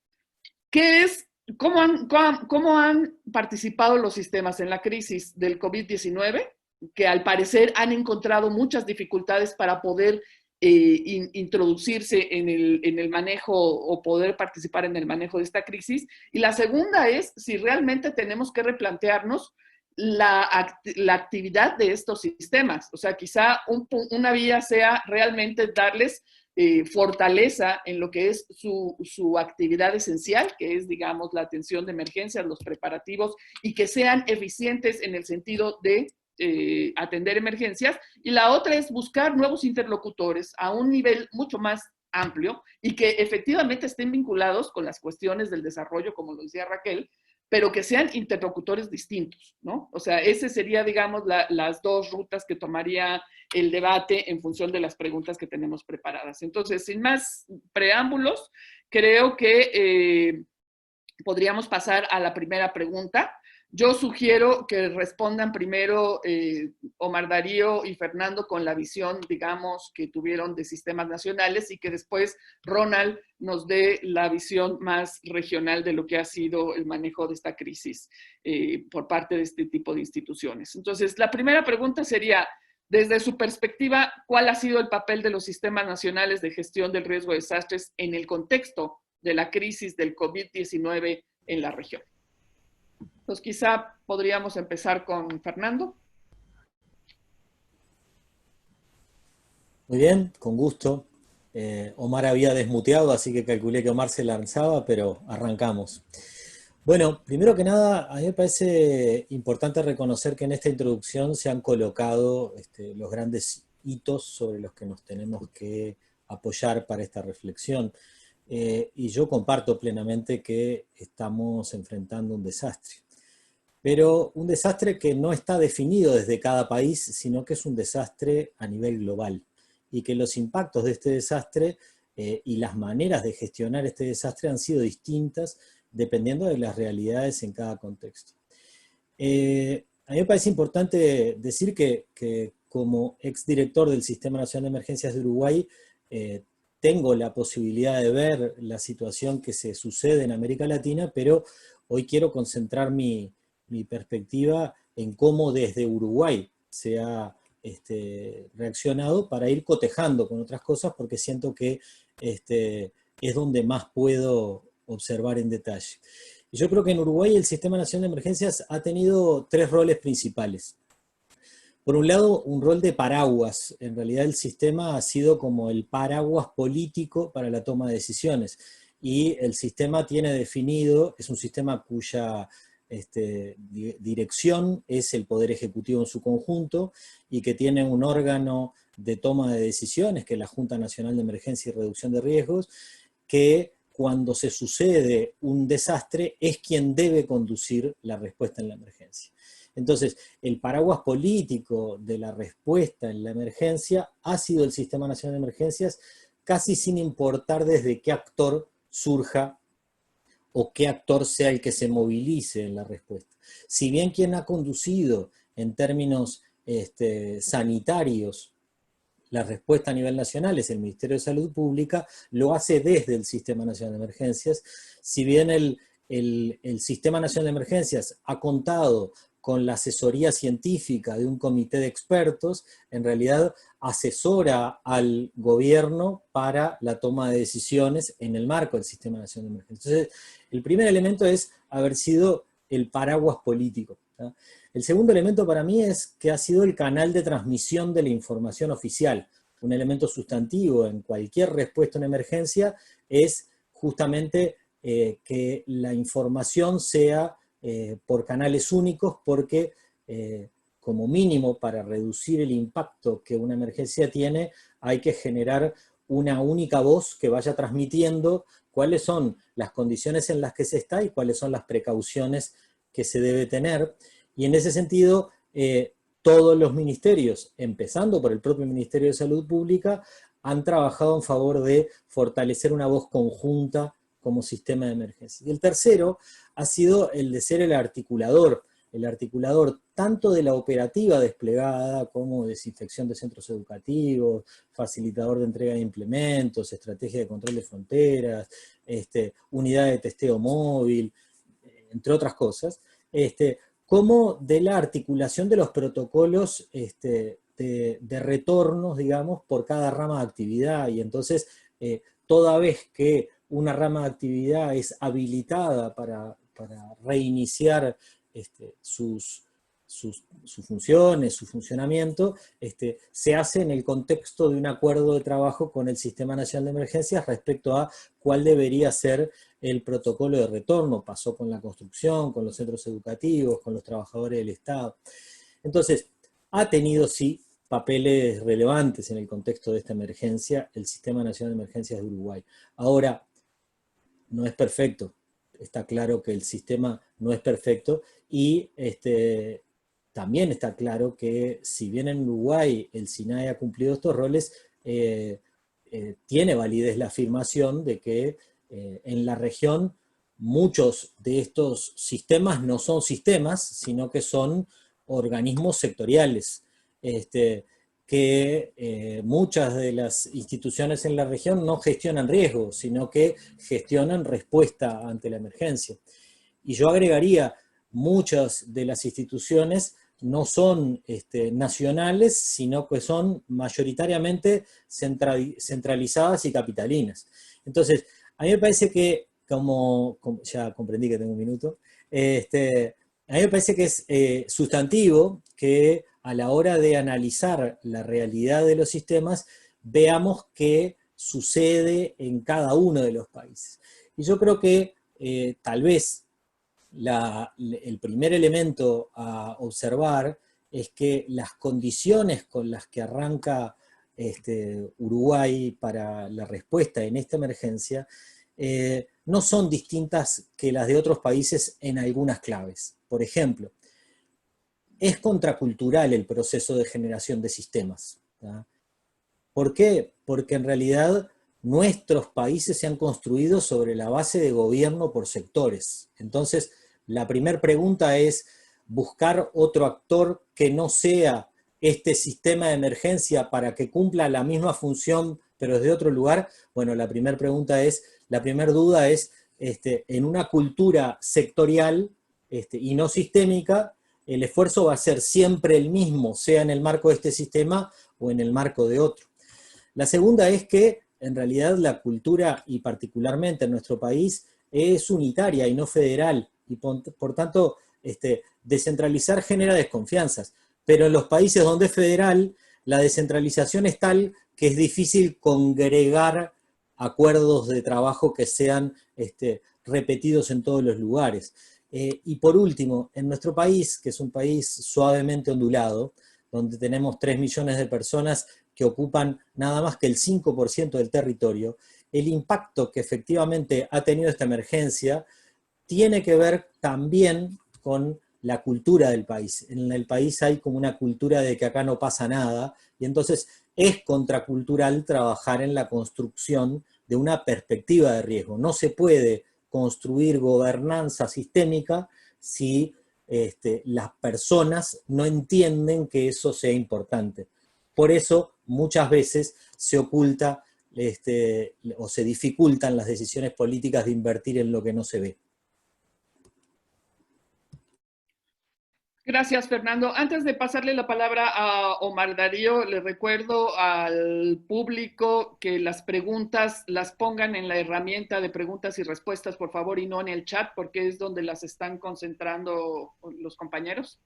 ¿cómo han participado los sistemas en la crisis del COVID-19? Que al parecer han encontrado muchas dificultades para poder introducirse en el manejo o poder participar en el manejo de esta crisis. Y la segunda es si realmente tenemos que replantearnos la actividad de estos sistemas. O sea, quizá una vía sea realmente darles fortaleza en lo que es su actividad esencial, que es, digamos, la atención de emergencias, los preparativos, y que sean eficientes en el sentido de atender emergencias, y la otra es buscar nuevos interlocutores a un nivel mucho más amplio y que efectivamente estén vinculados con las cuestiones del desarrollo, como lo decía Raquel, pero que sean interlocutores distintos, ¿no? O sea, ese sería, digamos, las dos rutas que tomaría el debate en función de las preguntas que tenemos preparadas. Entonces, sin más preámbulos, creo que podríamos pasar a la primera pregunta. Yo sugiero que respondan primero Omar Darío y Fernando con la visión, digamos, que tuvieron de sistemas nacionales, y que después Ronald nos dé la visión más regional de lo que ha sido el manejo de esta crisis por parte de este tipo de instituciones. Entonces, la primera pregunta sería, desde su perspectiva, ¿cuál ha sido el papel de los sistemas nacionales de gestión del riesgo de desastres en el contexto de la crisis del COVID-19 en la región? Pues quizá podríamos empezar con Fernando. Muy bien, con gusto. Omar había desmuteado, así que calculé que Omar se lanzaba, pero arrancamos. Bueno, primero que nada, a mí me parece importante reconocer que en esta introducción se han colocado los grandes hitos sobre los que nos tenemos que apoyar para esta reflexión. Y yo comparto plenamente que estamos enfrentando un desastre. Pero un desastre que no está definido desde cada país, sino que es un desastre a nivel global. Y que los impactos de este desastre y las maneras de gestionar este desastre han sido distintas dependiendo de las realidades en cada contexto. A mí me parece importante decir que como exdirector del Sistema Nacional de Emergencias de Uruguay, tengo la posibilidad de ver la situación que se sucede en América Latina, pero hoy quiero concentrar mi perspectiva en cómo desde Uruguay se ha reaccionado para ir cotejando con otras cosas, porque siento que es donde más puedo observar en detalle. Y yo creo que en Uruguay el Sistema Nacional de Emergencias ha tenido tres roles principales. Por un lado, un rol de paraguas. En realidad el sistema ha sido como el paraguas político para la toma de decisiones. Y el sistema tiene definido, es un sistema cuya dirección es el Poder Ejecutivo en su conjunto, y que tiene un órgano de toma de decisiones, que es la Junta Nacional de Emergencia y Reducción de Riesgos, que cuando se sucede un desastre es quien debe conducir la respuesta en la emergencia. Entonces, el paraguas político de la respuesta en la emergencia ha sido el Sistema Nacional de Emergencias, casi sin importar desde qué actor surja o qué actor sea el que se movilice en la respuesta. Si bien quien ha conducido en términos sanitarios la respuesta a nivel nacional es el Ministerio de Salud Pública, lo hace desde el Sistema Nacional de Emergencias. Si bien el Sistema Nacional de Emergencias ha contado con la asesoría científica de un comité de expertos, en realidad asesora al gobierno para la toma de decisiones en el marco del Sistema Nacional de Emergencias. Entonces, el primer elemento es haber sido el paraguas político, ¿no? El segundo elemento para mí es que ha sido el canal de transmisión de la información oficial. Un elemento sustantivo en cualquier respuesta a una emergencia es justamente que la información sea por canales únicos, porque como mínimo para reducir el impacto que una emergencia tiene, hay que generar una única voz que vaya transmitiendo cuáles son las condiciones en las que se está y cuáles son las precauciones que se debe tener. Y en ese sentido, todos los ministerios, empezando por el propio Ministerio de Salud Pública, han trabajado en favor de fortalecer una voz conjunta como sistema de emergencia. Y el tercero ha sido el de ser el articulador tanto de la operativa desplegada como desinfección de centros educativos, facilitador de entrega de implementos, estrategia de control de fronteras, unidad de testeo móvil, entre otras cosas, como de la articulación de los protocolos de retornos, digamos, por cada rama de actividad. Y entonces, toda vez que una rama de actividad es habilitada para reiniciar sus funciones, su funcionamiento, se hace en el contexto de un acuerdo de trabajo con el Sistema Nacional de Emergencias respecto a cuál debería ser el protocolo de retorno. Pasó con la construcción, con los centros educativos, con los trabajadores del Estado. Entonces, ha tenido sí papeles relevantes en el contexto de esta emergencia el Sistema Nacional de Emergencias de Uruguay. Ahora, no es perfecto. Está claro que el sistema no es perfecto y también está claro que si bien en Uruguay el SINAE ha cumplido estos roles, tiene validez la afirmación de que en la región muchos de estos sistemas no son sistemas, sino que son organismos sectoriales, que muchas de las instituciones en la región no gestionan riesgos, sino que gestionan respuesta ante la emergencia. Y yo agregaría, muchas de las instituciones no son nacionales, sino que son mayoritariamente centralizadas y capitalinas. Entonces, a mí me parece que, como ya comprendí que tengo un minuto, a mí me parece que es sustantivo que a la hora de analizar la realidad de los sistemas, veamos qué sucede en cada uno de los países. Y yo creo que tal vez el primer elemento a observar es que las condiciones con las que arranca Uruguay para la respuesta en esta emergencia no son distintas que las de otros países en algunas claves. Por ejemplo, es contracultural el proceso de generación de sistemas. ¿Ya? ¿Por qué? Porque en realidad nuestros países se han construido sobre la base de gobierno por sectores. Entonces, la primera pregunta es buscar otro actor que no sea este sistema de emergencia para que cumpla la misma función, pero desde otro lugar. Bueno, la primera duda es, en una cultura sectorial y no sistémica, el esfuerzo va a ser siempre el mismo, sea en el marco de este sistema o en el marco de otro. La segunda es que, en realidad, la cultura, y particularmente en nuestro país, es unitaria y no federal, y por tanto, descentralizar genera desconfianzas. Pero en los países donde es federal, la descentralización es tal que es difícil congregar acuerdos de trabajo que sean repetidos en todos los lugares. Y por último, en nuestro país, que es un país suavemente ondulado, donde tenemos 3 millones de personas que ocupan nada más que el 5% del territorio, el impacto que efectivamente ha tenido esta emergencia tiene que ver también con la cultura del país. En el país hay como una cultura de que acá no pasa nada, y entonces es contracultural trabajar en la construcción de una perspectiva de riesgo. No se puede construir gobernanza sistémica si las personas no entienden que eso sea importante. Por eso muchas veces se oculta o se dificultan las decisiones políticas de invertir en lo que no se ve. Gracias, Fernando. Antes de pasarle la palabra a Omar Darío, le recuerdo al público que las preguntas las pongan en la herramienta de preguntas y respuestas, por favor, y no en el chat, porque es donde las están concentrando los compañeros.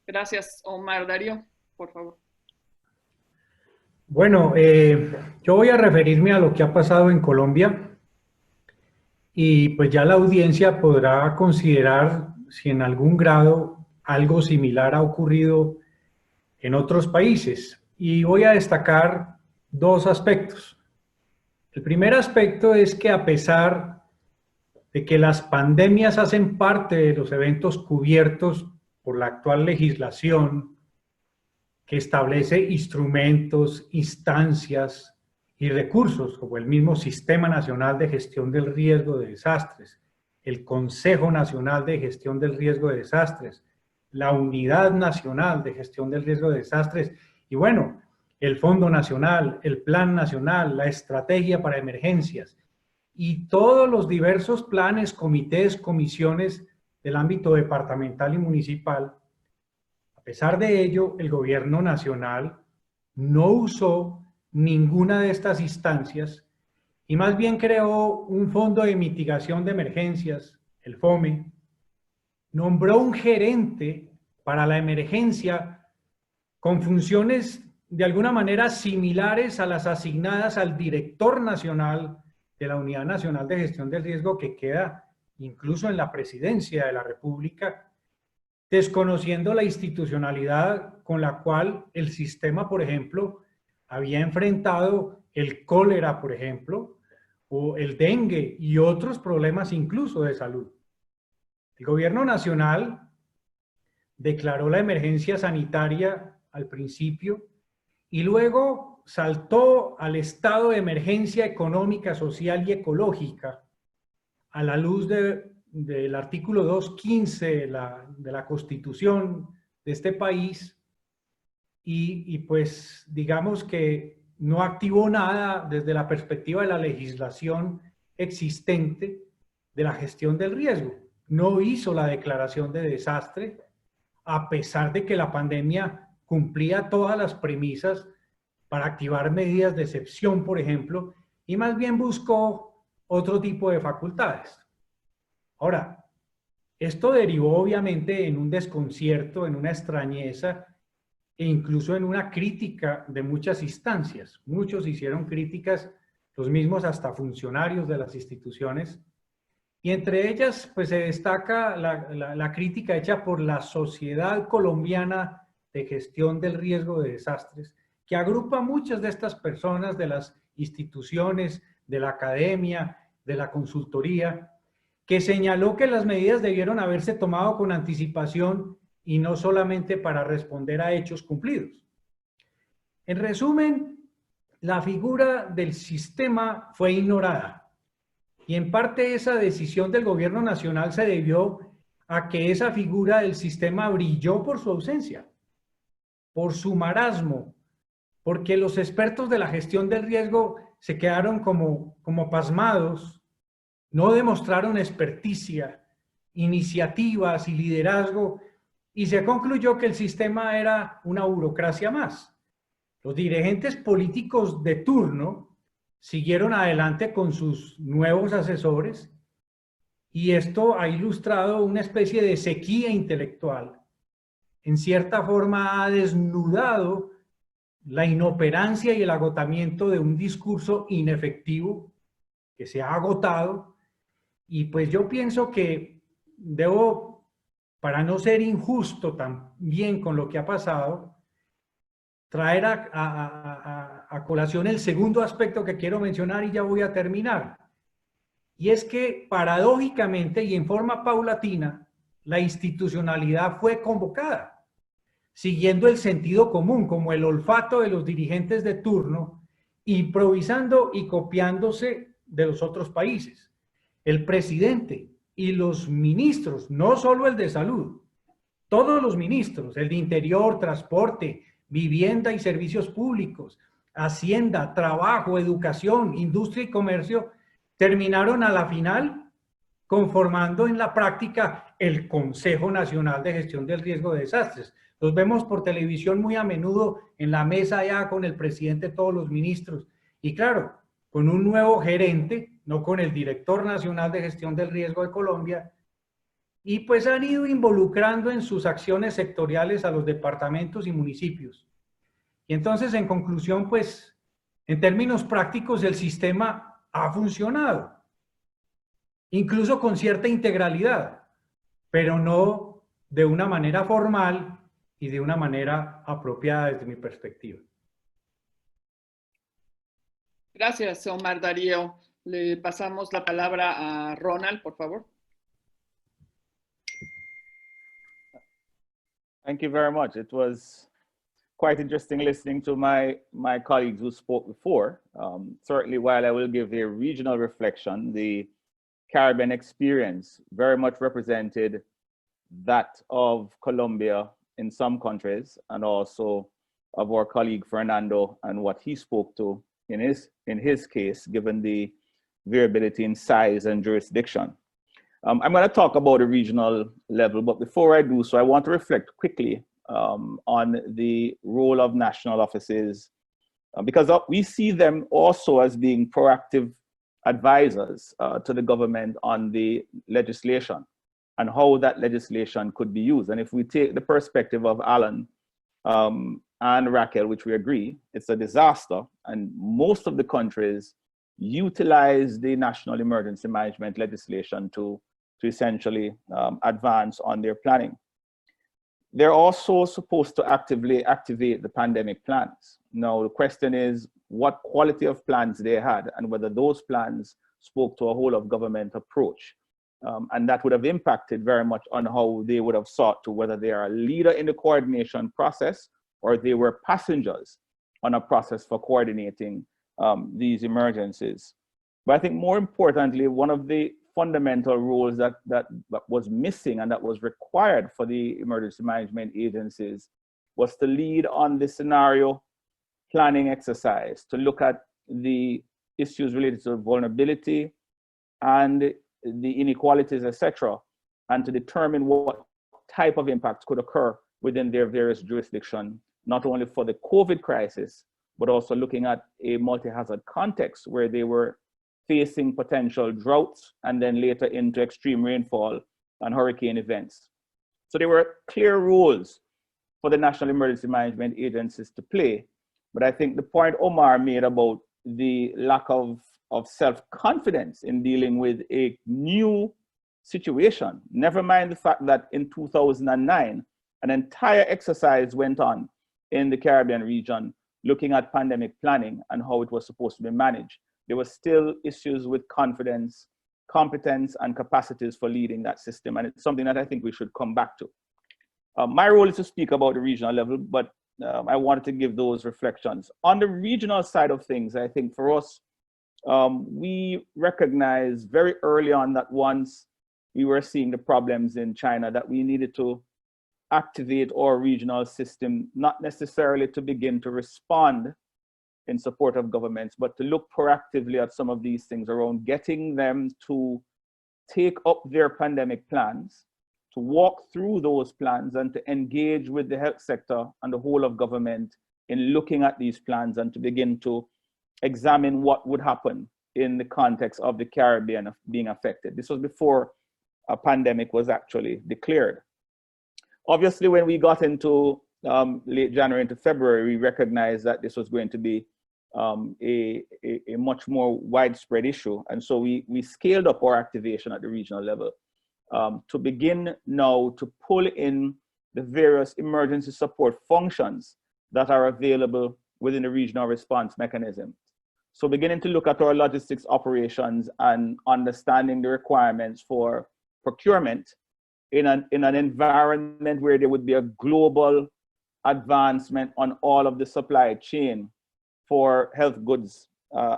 Gracias, Omar. Darío, por favor. Bueno, yo voy a referirme a lo que ha pasado en Colombia y pues ya la audiencia podrá considerar si en algún grado algo similar ha ocurrido en otros países. Y voy a destacar dos aspectos. El primer aspecto es que a pesar de que las pandemias hacen parte de los eventos cubiertos por la actual legislación, que establece instrumentos, instancias y recursos, como el mismo Sistema Nacional de Gestión del Riesgo de Desastres, el Consejo Nacional de Gestión del Riesgo de Desastres, la Unidad Nacional de Gestión del Riesgo de Desastres, y bueno, el Fondo Nacional, el Plan Nacional, la Estrategia para Emergencias, y todos los diversos planes, comités, comisiones del ámbito departamental y municipal. A pesar de ello, el gobierno nacional no usó ninguna de estas instancias y más bien creó un fondo de mitigación de emergencias, el FOME, nombró un gerente para la emergencia con funciones de alguna manera similares a las asignadas al director nacional de la Unidad Nacional de Gestión del Riesgo, que queda incluso en la presidencia de la República, desconociendo la institucionalidad con la cual el sistema, por ejemplo, había enfrentado el cólera, por ejemplo, o el dengue y otros problemas incluso de salud. El gobierno nacional declaró la emergencia sanitaria al principio y luego saltó al estado de emergencia económica, social y ecológica a la luz del artículo 215 de la Constitución de este país y pues digamos que no activó nada desde la perspectiva de la legislación existente de la gestión del riesgo. No hizo la declaración de desastre a pesar de que la pandemia cumplía todas las premisas para activar medidas de excepción, por ejemplo, y más bien buscó otro tipo de facultades. Ahora, esto derivó obviamente en un desconcierto, en una extrañeza e incluso en una crítica de muchas instancias. Muchos hicieron críticas, los mismos hasta funcionarios de las instituciones, y entre ellas pues se destaca la crítica hecha por la Sociedad Colombiana de Gestión del Riesgo de Desastres, que agrupa muchas de estas personas de las instituciones, de la academia, de la consultoría, que señaló que las medidas debieron haberse tomado con anticipación y no solamente para responder a hechos cumplidos. En resumen, la figura del sistema fue ignorada y en parte esa decisión del gobierno nacional se debió a que esa figura del sistema brilló por su ausencia, por su marasmo, porque los expertos de la gestión del riesgo se quedaron como pasmados, no demostraron experticia, iniciativas y liderazgo, y se concluyó que el sistema era una burocracia más. Los dirigentes políticos de turno siguieron adelante con sus nuevos asesores y esto ha ilustrado una especie de sequía intelectual. En cierta forma ha desnudado la inoperancia y el agotamiento de un discurso inefectivo que se ha agotado. Y pues yo pienso que debo, para no ser injusto también con lo que ha pasado, traer a colación el segundo aspecto que quiero mencionar y ya voy a terminar. Y es que paradójicamente y en forma paulatina, la institucionalidad fue convocada, siguiendo el sentido común, como el olfato de los dirigentes de turno, improvisando y copiándose de los otros países. El presidente y los ministros, no solo el de salud, todos los ministros, el de Interior, Transporte, Vivienda y Servicios Públicos, Hacienda, Trabajo, Educación, Industria y Comercio, terminaron a la final conformando en la práctica el Consejo Nacional de Gestión del Riesgo de Desastres. Los vemos por televisión muy a menudo en la mesa ya con el presidente, todos los ministros. Y claro, con un nuevo gerente, no con el director nacional de gestión del riesgo de Colombia, y pues han ido involucrando en sus acciones sectoriales a los departamentos y municipios. Y entonces, en conclusión, pues, en términos prácticos, el sistema ha funcionado, incluso con cierta integralidad, pero no de una manera formal y de una manera apropiada desde mi perspectiva. Gracias, Omar Darío. Le pasamos la palabra a Ronald, por favor. Thank you very much. It was quite interesting listening to my colleagues who spoke before. Certainly, while I will give a regional reflection, the Caribbean experience very much represented that of Colombia in some countries, and also of our colleague Fernando and what he spoke to in his case, given the variability in size and jurisdiction. I'm going to talk about a regional level, but before I do so, I want to reflect quickly on the role of national offices, because we see them also as being proactive advisors to the government on the legislation and how that legislation could be used. And if we take the perspective of Alan and Raquel, which we agree, it's a disaster, and most of the countries utilize the national emergency management legislation to essentially advance on their planning. They're also supposed to actively activate the pandemic plans. Now, the question is what quality of plans they had and whether those plans spoke to a whole of government approach. And that would have impacted very much on how they would have sought to whether they are a leader in the coordination process or they were passengers on a process for coordinating these emergencies. But I think more importantly, one of the fundamental rules that was missing and that was required for the emergency management agencies was to lead on the scenario planning exercise, to look at the issues related to vulnerability and the inequalities, etc., and to determine what type of impacts could occur within their various jurisdictions, not only for the COVID crisis, but also looking at a multi-hazard context where they were facing potential droughts and then later into extreme rainfall and hurricane events. So there were clear rules for the national emergency management agencies to play. But I think the point Omar made about the lack of self-confidence in dealing with a new situation, never mind the fact that in 2009, an entire exercise went on in the Caribbean region looking at pandemic planning and how it was supposed to be managed. There were still issues with confidence, competence, and capacities for leading that system. And it's something that I think we should come back to. My role is to speak about the regional level, but I wanted to give those reflections. On the regional side of things, I think for us, we recognized very early on that once we were seeing the problems in China, that we needed to activate our regional system, not necessarily to begin to respond in support of governments, but to look proactively at some of these things around getting them to take up their pandemic plans, to walk through those plans and to engage with the health sector and the whole of government in looking at these plans and to begin to examine what would happen in the context of the Caribbean being affected. This was before a pandemic was actually declared. Obviously, when we got into late January into February, we recognized that this was going to be a much more widespread issue. And so we scaled up our activation at the regional level to begin now to pull in the various emergency support functions that are available within the regional response mechanism. So beginning to look at our logistics operations and understanding the requirements for procurement in an environment where there would be a global advancement on all of the supply chain for health goods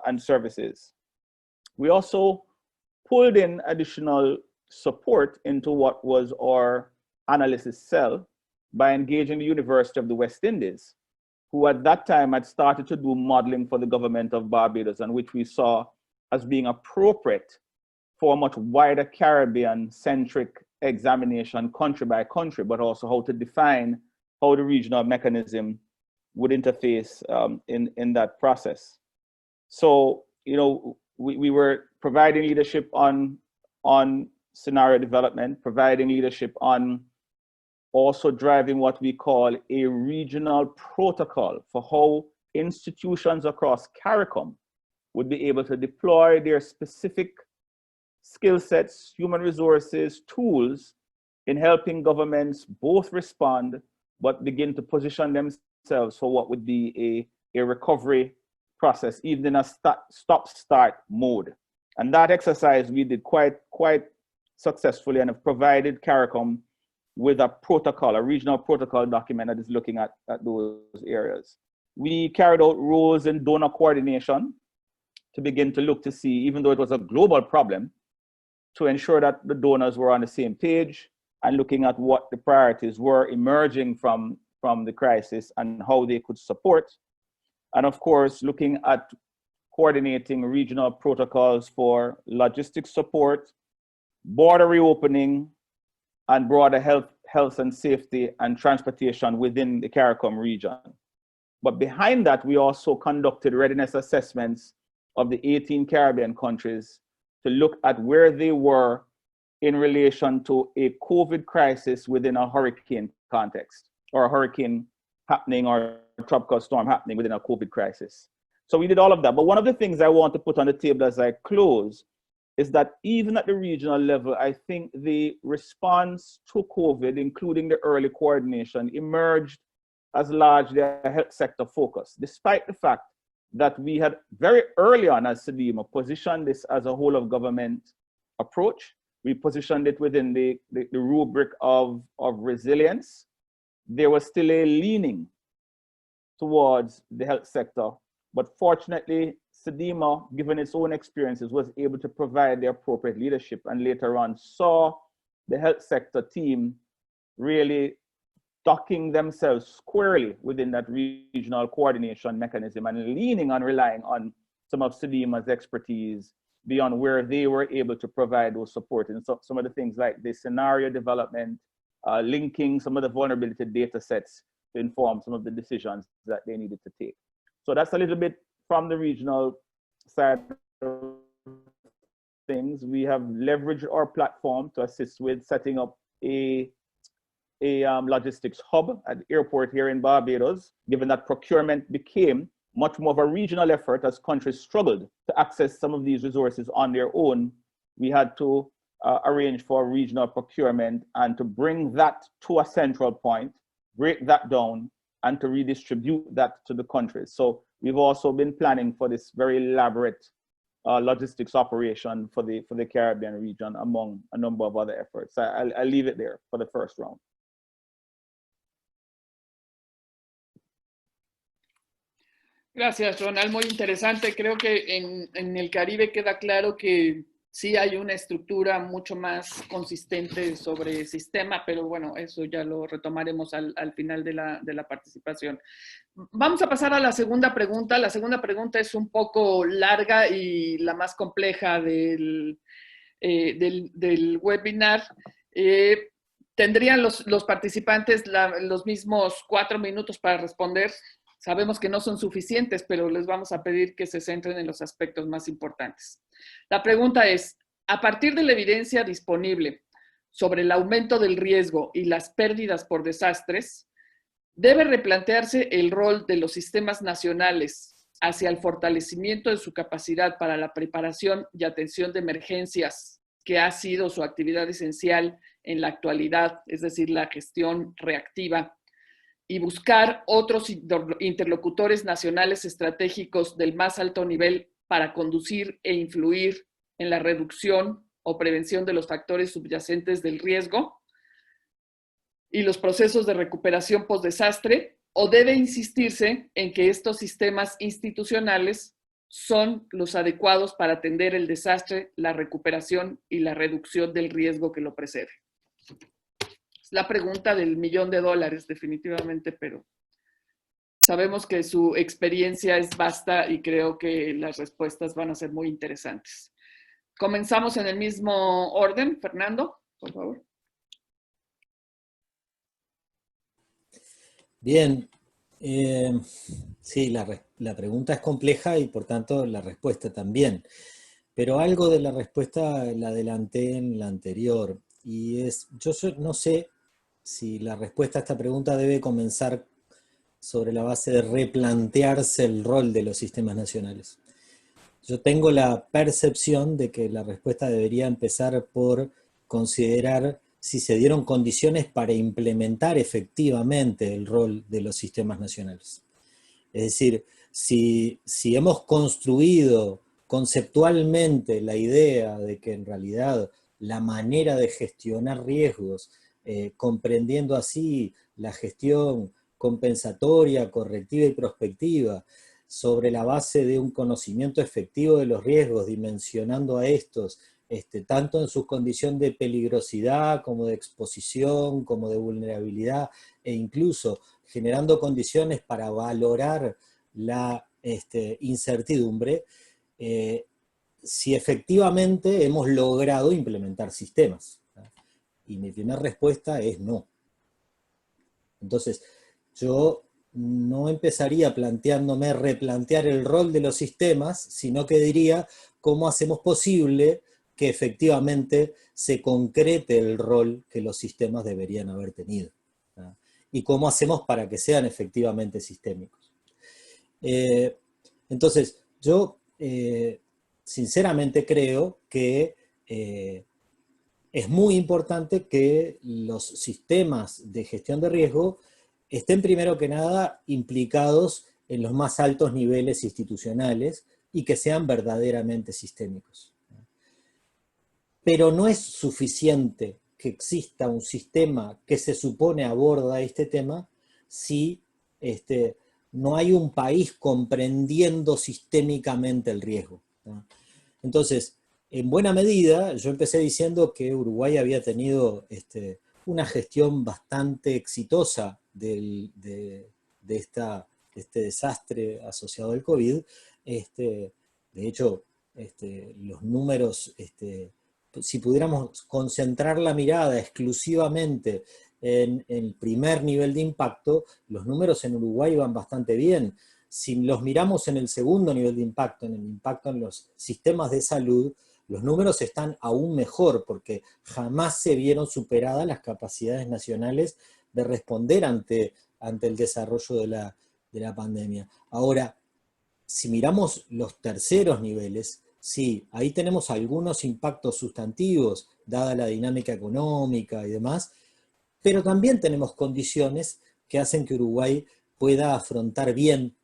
and services. We also pulled in additional support into what was our analysis cell by engaging the University of the West Indies, who at that time had started to do modeling for the government of Barbados, and which we saw as being appropriate for a much wider Caribbean-centric examination country by country, but also how to define how the regional mechanism would interface in that process. So, you know, we were providing leadership on scenario development, providing leadership on also driving what we call a regional protocol for how institutions across CARICOM would be able to deploy their specific skill sets, human resources, tools in helping governments both respond but begin to position themselves for what would be a recovery process, even in a stop-start mode. And that exercise we did quite successfully, and have provided CARICOM with a protocol, a regional protocol document that is looking at those areas. We carried out roles in donor coordination to begin to look to see, even though it was a global problem, to ensure that the donors were on the same page and looking at what the priorities were emerging from the crisis and how they could support. And of course, looking at coordinating regional protocols for logistics support, border reopening, and broader health and safety and transportation within the CARICOM region. But behind that, we also conducted readiness assessments of the 18 Caribbean countries to look at where they were in relation to a COVID crisis within a hurricane context, or a hurricane happening, or a tropical storm happening within a COVID crisis. So we did all of that. But one of the things I want to put on the table as I close is that even at the regional level, I think the response to COVID, including the early coordination, emerged as largely a health sector focus, despite the fact that we had very early on as CDEMA positioned this as a whole of government approach. We positioned it within the rubric of resilience. There was still a leaning towards the health sector, but fortunately, CDEMA, given its own experiences, was able to provide the appropriate leadership, and later on saw the health sector team really docking themselves squarely within that regional coordination mechanism and leaning on, relying on some of CDEMA's expertise beyond where they were able to provide those support. And so some of the things like the scenario development, linking some of the vulnerability data sets to inform some of the decisions that they needed to take. So that's a little bit from the regional side of things. We have leveraged our platform to assist with setting up a logistics hub at the airport here in Barbados, given that procurement became much more of a regional effort as countries struggled to access some of these resources on their own. We had to arrange for regional procurement and to bring that to a central point, break that down, and to redistribute that to the countries. So we've also been planning for this very elaborate logistics operation for the Caribbean region, among a number of other efforts. I'll leave it there for the first round. Gracias, Ronald. Muy interesante. Creo que en el Caribe queda claro que sí hay una estructura mucho más consistente sobre sistema, pero bueno, eso ya lo retomaremos al final de la participación. Vamos a pasar a la segunda pregunta. La segunda pregunta es un poco larga y la más compleja del webinar. Tendrían los participantes los mismos 4 minutos para responder. Sabemos que no son suficientes, pero les vamos a pedir que se centren en los aspectos más importantes. La pregunta es, a partir de la evidencia disponible sobre el aumento del riesgo y las pérdidas por desastres, ¿debe replantearse el rol de los sistemas nacionales hacia el fortalecimiento de su capacidad para la preparación y atención de emergencias, que ha sido su actividad esencial en la actualidad, es decir, la gestión reactiva, y buscar otros interlocutores nacionales estratégicos del más alto nivel para conducir e influir en la reducción o prevención de los factores subyacentes del riesgo y los procesos de recuperación post-desastre, o debe insistirse en que estos sistemas institucionales son los adecuados para atender el desastre, la recuperación y la reducción del riesgo que lo precede? La pregunta del $1.000.000, definitivamente, pero sabemos que su experiencia es vasta y creo que las respuestas van a ser muy interesantes. Comenzamos en el mismo orden. Fernando, por favor. Bien. Sí, la pregunta es compleja y por tanto la respuesta también. pero algo de la respuesta la adelanté en la anterior, y es, no sé si la respuesta a esta pregunta debe comenzar sobre la base de replantearse el rol de los sistemas nacionales. Yo tengo la percepción de que la respuesta debería empezar por considerar si se dieron condiciones para implementar efectivamente el rol de los sistemas nacionales. Es decir, si hemos construido conceptualmente la idea de que en realidad la manera de gestionar riesgos, comprendiendo así la gestión compensatoria, correctiva y prospectiva, sobre la base de un conocimiento efectivo de los riesgos, dimensionando a estos, tanto en su condición de peligrosidad, como de exposición, como de vulnerabilidad, e incluso generando condiciones para valorar la incertidumbre, si efectivamente hemos logrado implementar sistemas. Y mi primera respuesta es no. Entonces, yo no empezaría planteándome replantear el rol de los sistemas, sino que diría cómo hacemos posible que efectivamente se concrete el rol que los sistemas deberían haber tenido. ¿No? Y cómo hacemos para que sean efectivamente sistémicos. Entonces, yo sinceramente creo que es muy importante que los sistemas de gestión de riesgo estén primero que nada implicados en los más altos niveles institucionales y que sean verdaderamente sistémicos. Pero no es suficiente que exista un sistema que se supone aborda este tema si no hay un país comprendiendo sistémicamente el riesgo, ¿no? Entonces, en buena medida, yo empecé diciendo que Uruguay había tenido una gestión bastante exitosa de este desastre asociado al COVID. De hecho, los números, si pudiéramos concentrar la mirada exclusivamente en el primer nivel de impacto, los números en Uruguay van bastante bien. Si los miramos en el segundo nivel de impacto, en el impacto en los sistemas de salud, los números están aún mejor, porque jamás se vieron superadas las capacidades nacionales de responder ante el desarrollo de la pandemia. Ahora, si miramos los terceros niveles, sí, ahí tenemos algunos impactos sustantivos, dada la dinámica económica y demás, pero también tenemos condiciones que hacen que Uruguay pueda afrontar bien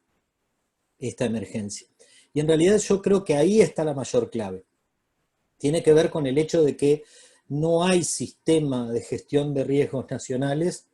esta emergencia. Y en realidad yo creo que ahí está la mayor clave. Tiene que ver con el hecho de que no hay sistema de gestión de riesgos nacionales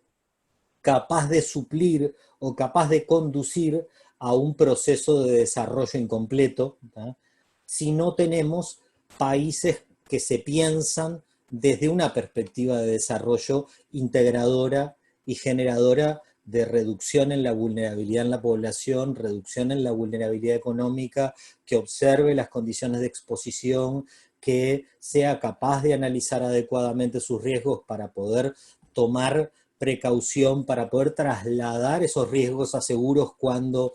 capaz de suplir o capaz de conducir a un proceso de desarrollo incompleto, ¿tá? Si no tenemos países que se piensan desde una perspectiva de desarrollo integradora y generadora de reducción en la vulnerabilidad en la población, reducción en la vulnerabilidad económica, que observe las condiciones de exposición, que sea capaz de analizar adecuadamente sus riesgos para poder tomar precaución, para poder trasladar esos riesgos a seguros cuando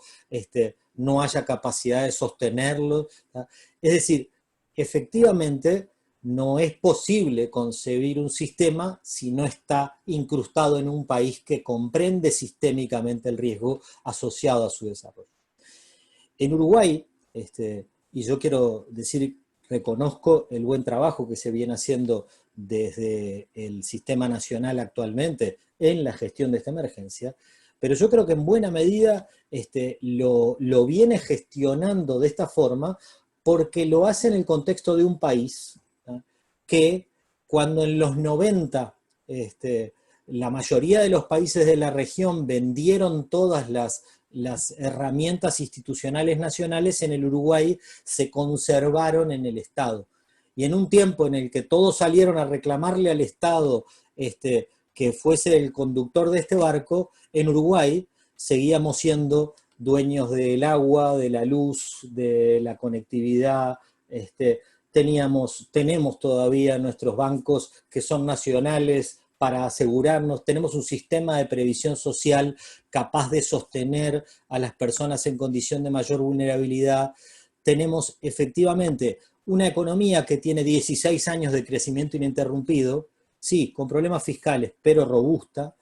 no haya capacidad de sostenerlos. ¿Tá? Es decir, efectivamente no es posible concebir un sistema si no está incrustado en un país que comprende sistémicamente el riesgo asociado a su desarrollo. En Uruguay, y yo quiero decir, reconozco el buen trabajo que se viene haciendo desde el sistema nacional actualmente en la gestión de esta emergencia, pero yo creo que en buena medida lo viene gestionando de esta forma porque lo hace en el contexto de un país que cuando en los 90 la mayoría de los países de la región vendieron todas las herramientas institucionales nacionales, en el Uruguay se conservaron en el Estado. Y en un tiempo en el que todos salieron a reclamarle al Estado que fuese el conductor de este barco, en Uruguay seguíamos siendo dueños del agua, de la luz, de la conectividad. Tenemos todavía nuestros bancos que son nacionales para asegurarnos, tenemos un sistema de previsión social capaz de sostener a las personas en condición de mayor vulnerabilidad, tenemos efectivamente una economía que tiene 16 años de crecimiento ininterrumpido, sí, con problemas fiscales, pero robusta,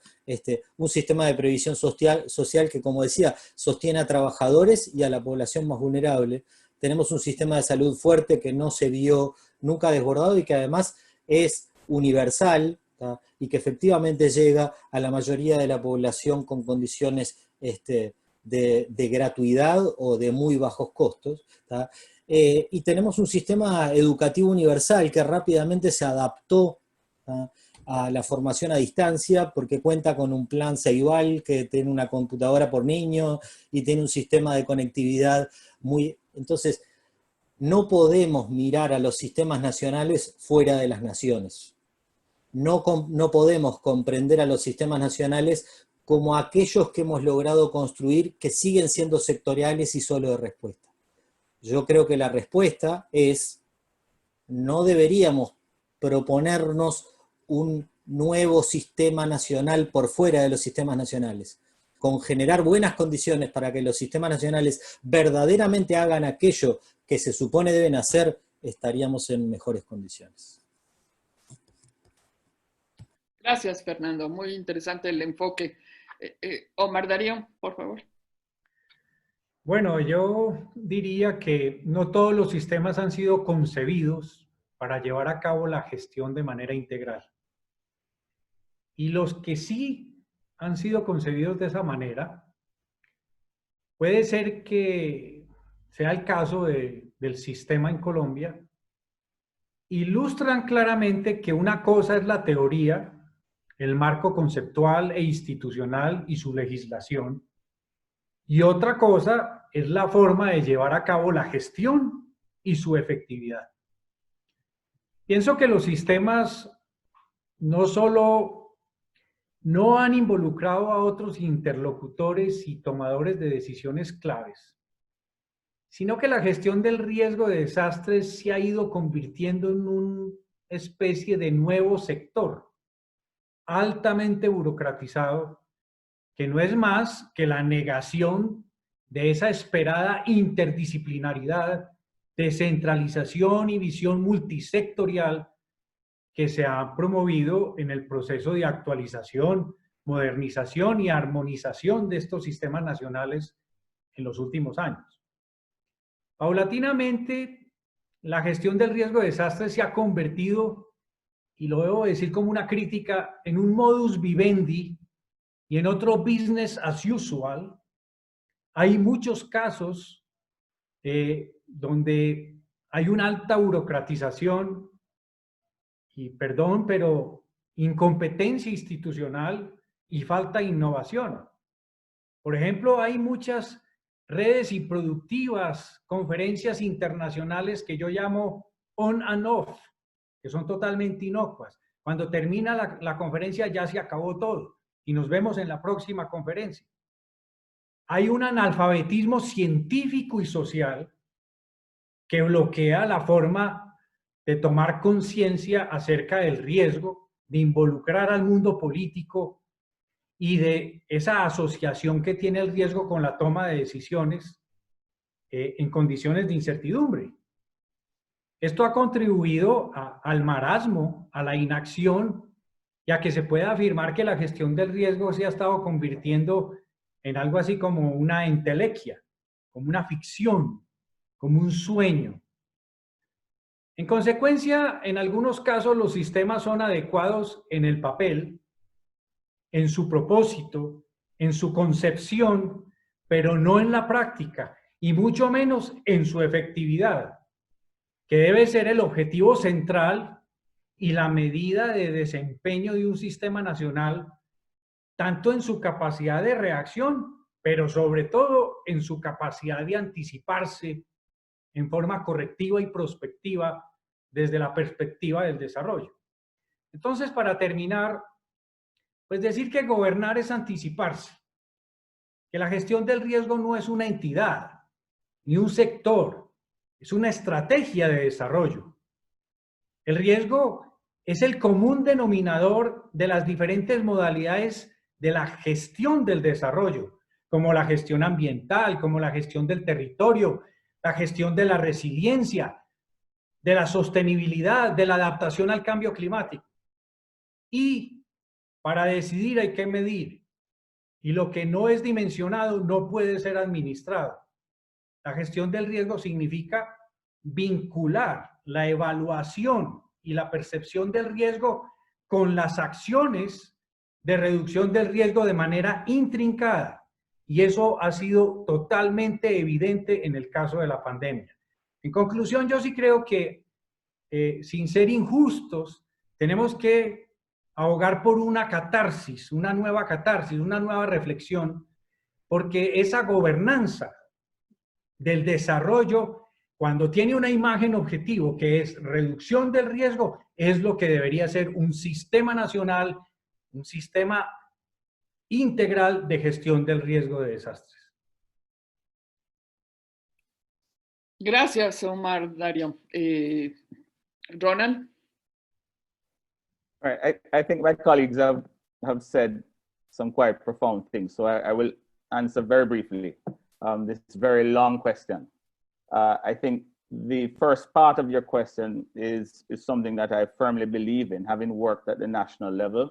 un sistema de previsión social que, como decía, sostiene a trabajadores y a la población más vulnerable. Tenemos un sistema de salud fuerte que no se vio nunca desbordado y que además es universal, ¿tá? Y que efectivamente llega a la mayoría de la población con condiciones de gratuidad o de muy bajos costos, ¿tá? Y tenemos un sistema educativo universal que rápidamente se adaptó, ¿tá?, a la formación a distancia, porque cuenta con un plan Ceibal que tiene una computadora por niño y tiene un sistema de conectividad muy... Entonces, no podemos mirar a los sistemas nacionales fuera de las naciones. No podemos comprender a los sistemas nacionales como aquellos que hemos logrado construir, que siguen siendo sectoriales y solo de respuesta. Yo creo que la respuesta es, no deberíamos proponernos un nuevo sistema nacional por fuera de los sistemas nacionales. Con generar buenas condiciones para que los sistemas nacionales verdaderamente hagan aquello que se supone deben hacer, estaríamos en mejores condiciones. Gracias, Fernando. Muy interesante el enfoque. Omar Darío, por favor. Bueno, yo diría que no todos los sistemas han sido concebidos para llevar a cabo la gestión de manera integral. Y los que sí han sido concebidos de esa manera, puede ser que sea el caso del sistema en Colombia, ilustran claramente que una cosa es la teoría, el marco conceptual e institucional y su legislación, y otra cosa es la forma de llevar a cabo la gestión y su efectividad. Pienso que los sistemas no solo no han involucrado a otros interlocutores y tomadores de decisiones claves, sino que la gestión del riesgo de desastres se ha ido convirtiendo en una especie de nuevo sector, altamente burocratizado, que no es más que la negación de esa esperada interdisciplinaridad, descentralización y visión multisectorial que se ha promovido en el proceso de actualización, modernización y armonización de estos sistemas nacionales en los últimos años. Paulatinamente, la gestión del riesgo de desastres se ha convertido, y lo debo decir como una crítica, en un modus vivendi y en otro business as usual. Hay muchos casos donde hay una alta burocratización y, perdón, pero incompetencia institucional y falta de innovación. Por ejemplo, hay muchas redes y productivas conferencias internacionales que yo llamo on and off, que son totalmente inocuas. Cuando termina la conferencia ya se acabó todo y nos vemos en la próxima conferencia. Hay un analfabetismo científico y social que bloquea la forma de tomar conciencia acerca del riesgo, de involucrar al mundo político y de esa asociación que tiene el riesgo con la toma de decisiones en condiciones de incertidumbre. Esto ha contribuido al marasmo, a la inacción y a que se pueda afirmar que la gestión del riesgo se ha estado convirtiendo en algo así como una entelequia, como una ficción, como un sueño. En consecuencia, en algunos casos los sistemas son adecuados en el papel, en su propósito, en su concepción, pero no en la práctica, y mucho menos en su efectividad, que debe ser el objetivo central y la medida de desempeño de un sistema nacional, tanto en su capacidad de reacción, pero sobre todo en su capacidad de anticiparse en forma correctiva y prospectiva desde la perspectiva del desarrollo. Entonces, para terminar, pues decir que gobernar es anticiparse, que la gestión del riesgo no es una entidad, ni un sector, es una estrategia de desarrollo. El riesgo es el común denominador de las diferentes modalidades de la gestión del desarrollo, como la gestión ambiental, como la gestión del territorio, la gestión de la resiliencia, de la sostenibilidad, de la adaptación al cambio climático. Y para decidir hay que medir. Y lo que no es dimensionado no puede ser administrado. La gestión del riesgo significa vincular la evaluación y la percepción del riesgo con las acciones de reducción del riesgo de manera intrincada. Y eso ha sido totalmente evidente en el caso de la pandemia. En conclusión, yo sí creo que, sin ser injustos, tenemos que abogar por una catarsis, una nueva reflexión, porque esa gobernanza del desarrollo, cuando tiene una imagen objetivo que es reducción del riesgo, es lo que debería ser un sistema nacional, un sistema integral de gestión del riesgo de desastres. Gracias, Omar, Dario. Ronan? All right, I think my colleagues have said some quite profound things, so I will answer very briefly this very long question. I think the first part of your question is something that I firmly believe in, having worked at the national level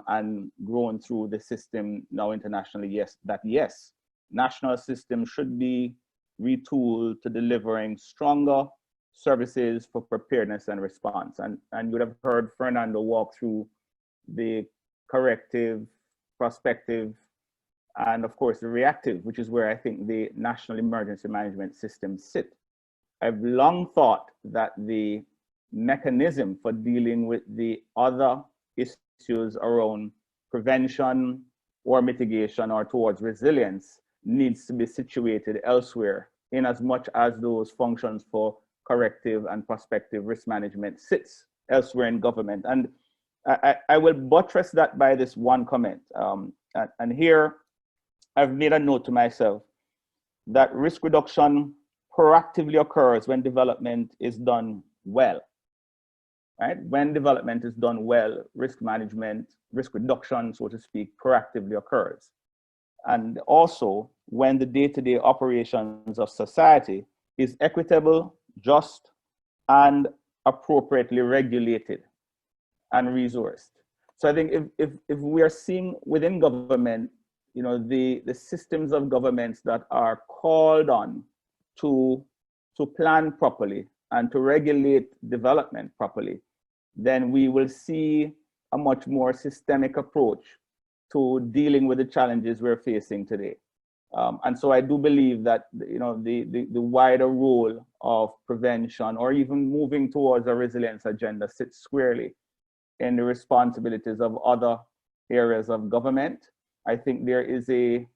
and grown through the system now internationally. Yes, national systems should be retooled to delivering stronger services for preparedness and response. And you would have heard Fernando walk through the corrective, prospective, and of course the reactive, which is where I think the national emergency management systems sit. I've long thought that the mechanism for dealing with the other issues around prevention or mitigation or towards resilience needs to be situated elsewhere, in as much as those functions for corrective and prospective risk management sits elsewhere in government. And I will buttress that by this one comment. And here I've made a note to myself that risk reduction proactively occurs when development is done well, right? When development is done well, risk management, risk reduction, so to speak, proactively occurs. And also when the day-to-day operations of society is equitable, just, and appropriately regulated and resourced. So I think if we are seeing within government, you know, the systems of governments that are called on to plan properly and to regulate development properly, then we will see a much more systemic approach to dealing with the challenges we're facing today. And so I do believe that, you know, the wider role of prevention or even moving towards a resilience agenda sits squarely in the responsibilities of other areas of government. I think there is a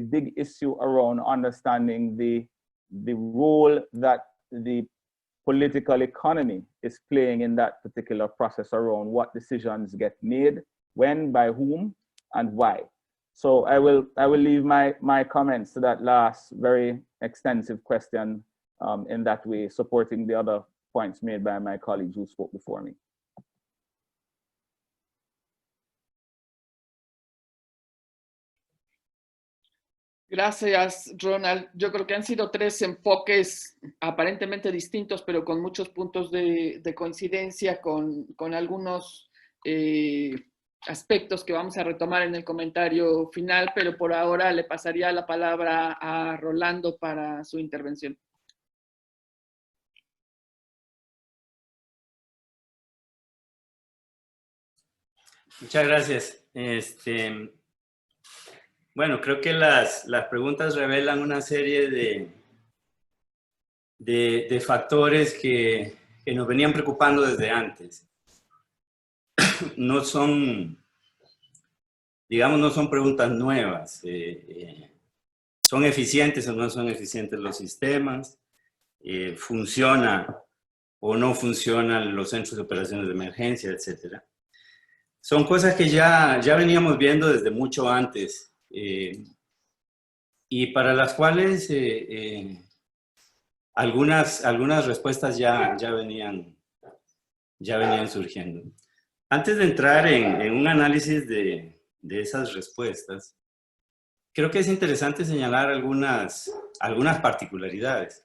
big issue around understanding the role that the political economy is playing in that particular process around what decisions get made, when, by whom, and why. So I will leave my comments to that last very extensive question in that way, supporting the other points made by my colleagues who spoke before me. Gracias, Ronald. Yo creo que han sido tres enfoques aparentemente distintos, pero con muchos puntos de coincidencia con algunos aspectos que vamos a retomar en el comentario final, pero por ahora le pasaría la palabra a Rolando para su intervención. Muchas gracias. Bueno, creo que las preguntas revelan una serie de factores que nos venían preocupando desde antes. No son, digamos, no son preguntas nuevas. ¿Son eficientes o no son eficientes los sistemas? ¿Funciona o no funcionan los centros de operaciones de emergencia, etcétera? Son cosas que ya veníamos viendo desde mucho antes. Y para las cuales algunas respuestas ya venían surgiendo. Antes de entrar en un análisis de esas respuestas, creo que es interesante señalar algunas particularidades.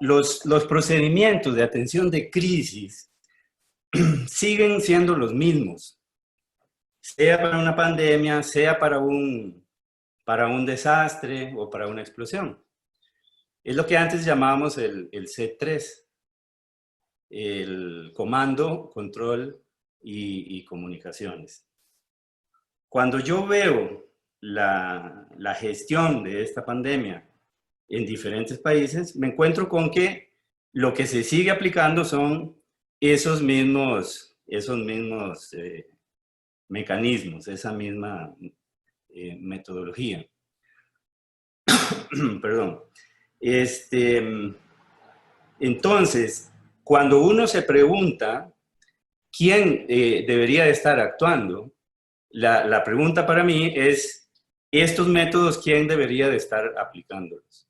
Los procedimientos de atención de crisis siguen siendo los mismos, sea para una pandemia, sea para un desastre o para una explosión. Es lo que antes llamábamos el C3, el comando, control y comunicaciones. Cuando yo veo la gestión de esta pandemia en diferentes países, me encuentro con que lo que se sigue aplicando son esos mismos mecanismos, esa misma metodología. Perdón. Entonces, cuando uno se pregunta quién debería de estar actuando, la pregunta para mí es, ¿estos métodos quién debería de estar aplicándolos?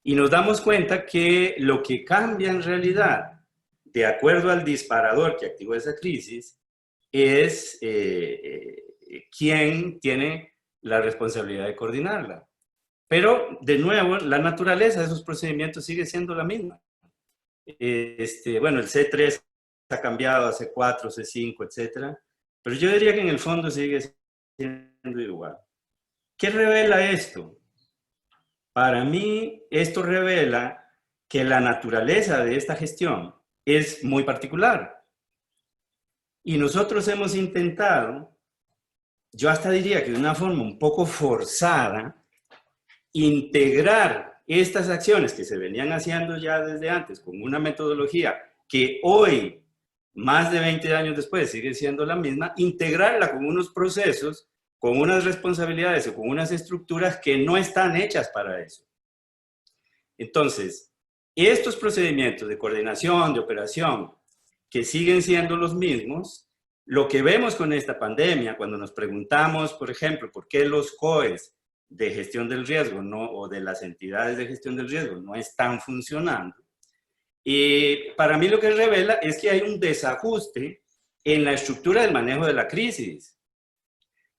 Y nos damos cuenta que lo que cambia en realidad, de acuerdo al disparador que activó esa crisis, es quién tiene la responsabilidad de coordinarla. Pero, de nuevo, la naturaleza de esos procedimientos sigue siendo la misma. Bueno, el C3 ha cambiado a C4, C5, etc. Pero yo diría que en el fondo sigue siendo igual. ¿Qué revela esto? Para mí, esto revela que la naturaleza de esta gestión es muy particular. Y nosotros hemos intentado, yo hasta diría que de una forma un poco forzada, integrar estas acciones que se venían haciendo ya desde antes con una metodología que hoy, más de 20 años después, sigue siendo la misma, integrarla con unos procesos, con unas responsabilidades o con unas estructuras que no están hechas para eso. Entonces, estos procedimientos de coordinación, de operación, que siguen siendo los mismos, lo que vemos con esta pandemia, cuando nos preguntamos, por ejemplo, por qué los COEs de gestión del riesgo o de las entidades de gestión del riesgo no están funcionando, para mí lo que revela es que hay un desajuste en la estructura del manejo de la crisis.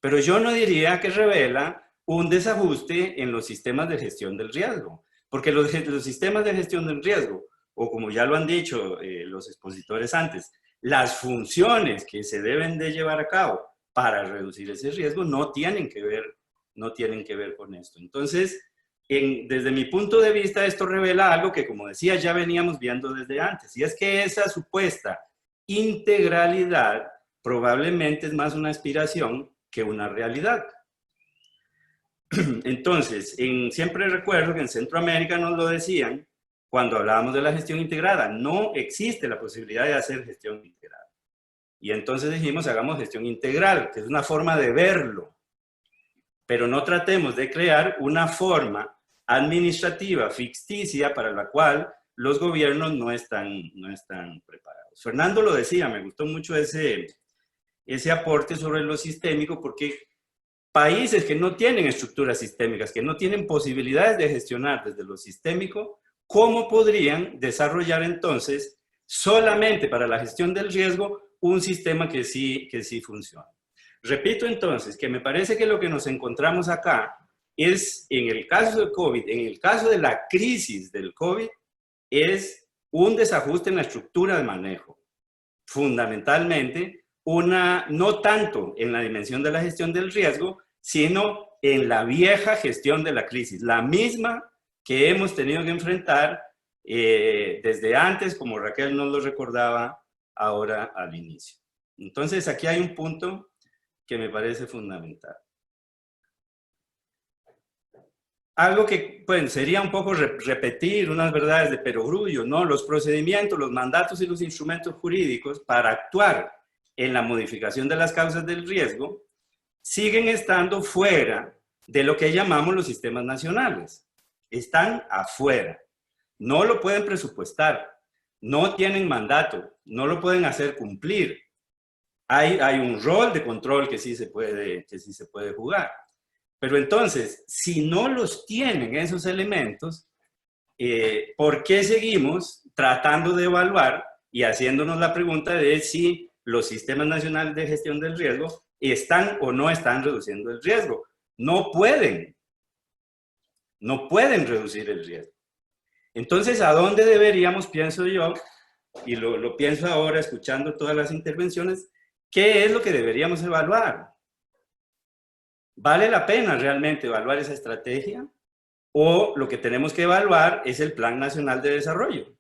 Pero yo no diría que revela un desajuste en los sistemas de gestión del riesgo, porque los sistemas de gestión del riesgo, o como ya lo han dicho los expositores antes, las funciones que se deben de llevar a cabo para reducir ese riesgo no tienen que ver con esto. Entonces, desde mi punto de vista, esto revela algo que, como decía, ya veníamos viendo desde antes, y es que esa supuesta integralidad probablemente es más una aspiración que una realidad. Entonces, siempre recuerdo que en Centroamérica nos lo decían cuando hablábamos de la gestión integrada, no existe la posibilidad de hacer gestión integrada. Y entonces dijimos, hagamos gestión integral, que es una forma de verlo, pero no tratemos de crear una forma administrativa ficticia para la cual los gobiernos no están preparados. Fernando lo decía, me gustó mucho ese aporte sobre lo sistémico, porque países que no tienen estructuras sistémicas, que no tienen posibilidades de gestionar desde lo sistémico, ¿cómo podrían desarrollar entonces solamente para la gestión del riesgo un sistema que sí funcione? Repito entonces que me parece que lo que nos encontramos acá es, en el caso del COVID, en el caso de la crisis del COVID, es un desajuste en la estructura de manejo. Fundamentalmente, no tanto en la dimensión de la gestión del riesgo, sino en la vieja gestión de la crisis, la misma que hemos tenido que enfrentar desde antes, como Raquel nos lo recordaba ahora al inicio. Entonces, aquí hay un punto que me parece fundamental. Algo que sería un poco repetir unas verdades de perogrullo, ¿no? Los procedimientos, los mandatos y los instrumentos jurídicos para actuar en la modificación de las causas del riesgo siguen estando fuera de lo que llamamos los sistemas nacionales. Están afuera. No lo pueden presupuestar, no tienen mandato, no lo pueden hacer cumplir. Hay un rol de control que sí se puede jugar. Pero entonces, si no los tienen esos elementos, ¿por qué seguimos tratando de evaluar y haciéndonos la pregunta de si los sistemas nacionales de gestión del riesgo están o no están reduciendo el riesgo? no pueden reducir el riesgo. Entonces, ¿a dónde deberíamos, pienso yo, y lo pienso ahora escuchando todas las intervenciones, qué es lo que deberíamos evaluar? ¿Vale la pena realmente evaluar esa estrategia? ¿O lo que tenemos que evaluar es el Plan Nacional de Desarrollo?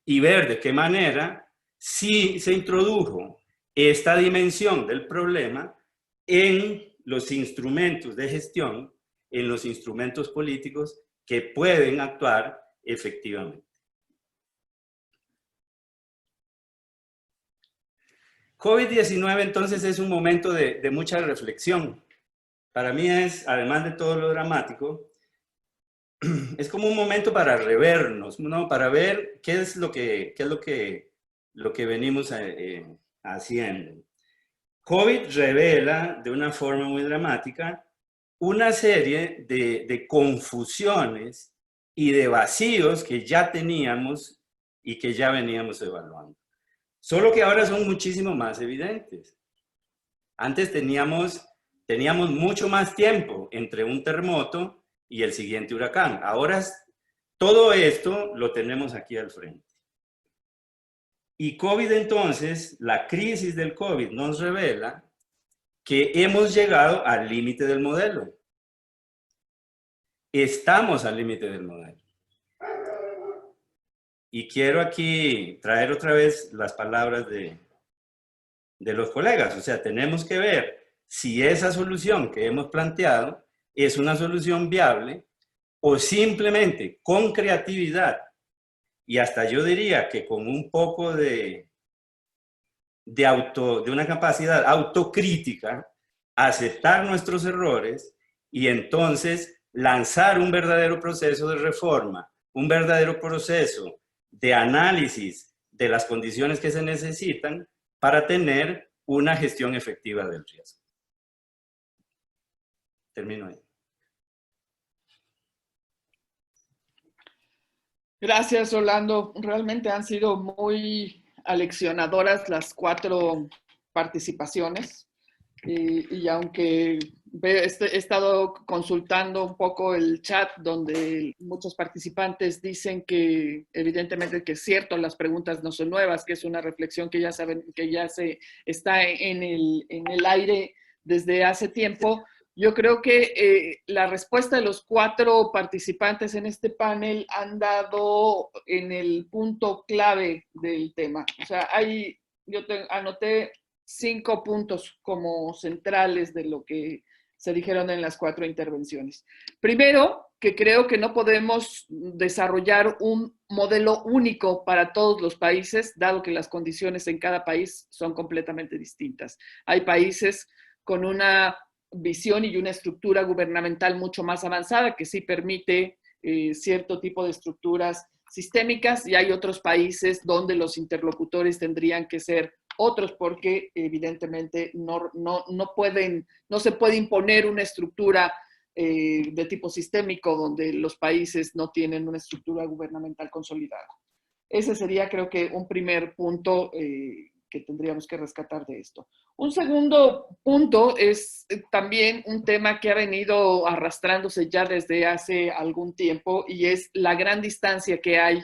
Y ver de qué manera sí se introdujo esta dimensión del problema en los instrumentos de gestión, en los instrumentos políticos que pueden actuar efectivamente. COVID-19 entonces es un momento de mucha reflexión. Para mí es, además de todo lo dramático, es como un momento para revernos, ¿no? Para ver qué es lo que venimos haciendo. COVID revela de una forma muy dramática una serie de confusiones y de vacíos que ya teníamos y que ya veníamos evaluando. Solo que ahora son muchísimo más evidentes. Antes teníamos mucho más tiempo entre un terremoto y el siguiente huracán. Ahora todo esto lo tenemos aquí al frente. Y COVID entonces, la crisis del COVID nos revela que hemos llegado al límite del modelo. Estamos al límite del modelo. Y quiero aquí traer otra vez las palabras de los colegas. O sea, tenemos que ver si esa solución que hemos planteado es una solución viable o simplemente con creatividad y hasta yo diría que con un poco de una capacidad autocrítica, aceptar nuestros errores y entonces lanzar un verdadero proceso de reforma, un verdadero proceso de análisis de las condiciones que se necesitan para tener una gestión efectiva del riesgo. Termino ahí. Gracias, Rolando. Realmente han sido muy aleccionadoras las 4 participaciones. Y aunque he estado consultando un poco el chat donde muchos participantes dicen que evidentemente que es cierto, las preguntas no son nuevas, que es una reflexión que ya saben que ya se está en el aire desde hace tiempo. Yo creo que la respuesta de los 4 participantes en este panel han dado en el punto clave del tema. O sea, yo anoté 5 puntos como centrales de lo que se dijeron en las 4 intervenciones. Primero, que creo que no podemos desarrollar un modelo único para todos los países, dado que las condiciones en cada país son completamente distintas. Hay países con una visión y una estructura gubernamental mucho más avanzada que sí permite cierto tipo de estructuras sistémicas, y hay otros países donde los interlocutores tendrían que ser otros porque evidentemente no se puede imponer una estructura de tipo sistémico donde los países no tienen una estructura gubernamental consolidada. Ese sería, creo que, un primer punto que tendríamos que rescatar de esto. Un segundo punto es también un tema que ha venido arrastrándose ya desde hace algún tiempo, y es la gran distancia que hay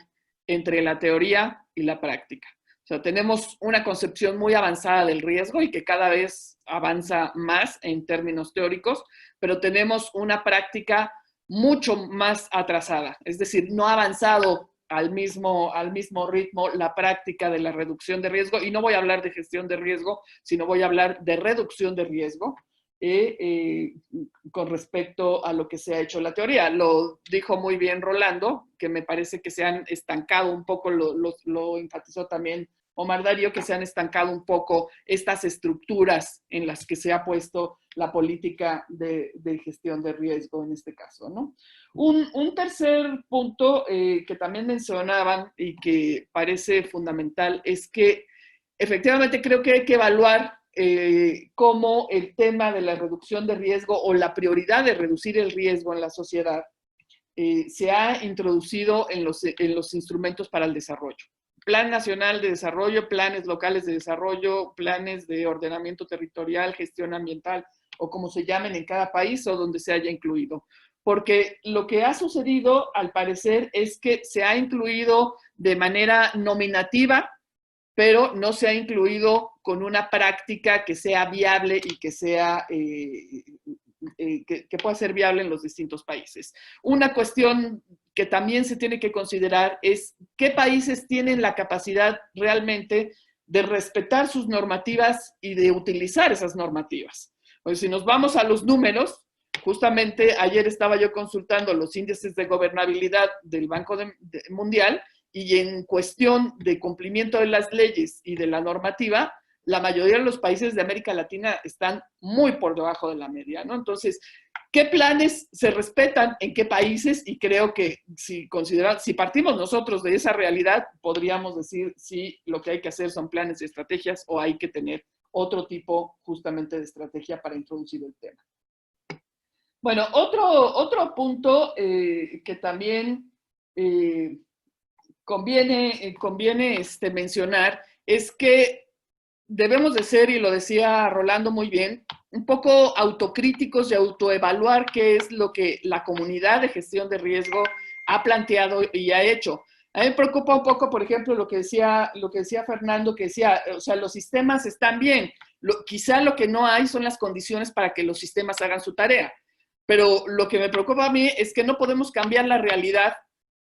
entre la teoría y la práctica. O sea, tenemos una concepción muy avanzada del riesgo y que cada vez avanza más en términos teóricos, pero tenemos una práctica mucho más atrasada. Es decir, no ha avanzado al mismo ritmo la práctica de la reducción de riesgo, y no voy a hablar de gestión de riesgo, sino voy a hablar de reducción de riesgo con respecto a lo que se ha hecho la teoría. Lo dijo muy bien Rolando, que me parece que se han estancado un poco, lo enfatizó también Omar Darío, que se han estancado un poco estas estructuras en las que se ha puesto la política de gestión de riesgo en este caso, ¿no? Un tercer punto que también mencionaban y que parece fundamental es que efectivamente creo que hay que evaluar cómo el tema de la reducción de riesgo o la prioridad de reducir el riesgo en la sociedad se ha introducido en los instrumentos para el desarrollo. Plan Nacional de Desarrollo, planes locales de desarrollo, planes de ordenamiento territorial, gestión ambiental, o como se llamen en cada país o donde se haya incluido. Porque lo que ha sucedido, al parecer, es que se ha incluido de manera nominativa, pero no se ha incluido con una práctica que sea viable y que sea que pueda ser viable en los distintos países. Una cuestión que también se tiene que considerar es qué países tienen la capacidad realmente de respetar sus normativas y de utilizar esas normativas. Pues si nos vamos a los números, justamente ayer estaba yo consultando los índices de gobernabilidad del Banco Mundial y en cuestión de cumplimiento de las leyes y de la normativa, la mayoría de los países de América Latina están muy por debajo de la media, ¿no? Entonces, ¿qué planes se respetan en qué países? Y creo que si partimos nosotros de esa realidad, podríamos decir si lo que hay que hacer son planes y estrategias o hay que tener otro tipo justamente de estrategia para introducir el tema. Bueno, otro punto que también conviene mencionar es que debemos de ser, y lo decía Rolando muy bien, un poco autocríticos y autoevaluar qué es lo que la comunidad de gestión de riesgo ha planteado y ha hecho. A mí me preocupa un poco, por ejemplo, lo que decía Fernando, que decía, o sea, los sistemas están bien. Quizá lo que no hay son las condiciones para que los sistemas hagan su tarea. Pero lo que me preocupa a mí es que no podemos cambiar la realidad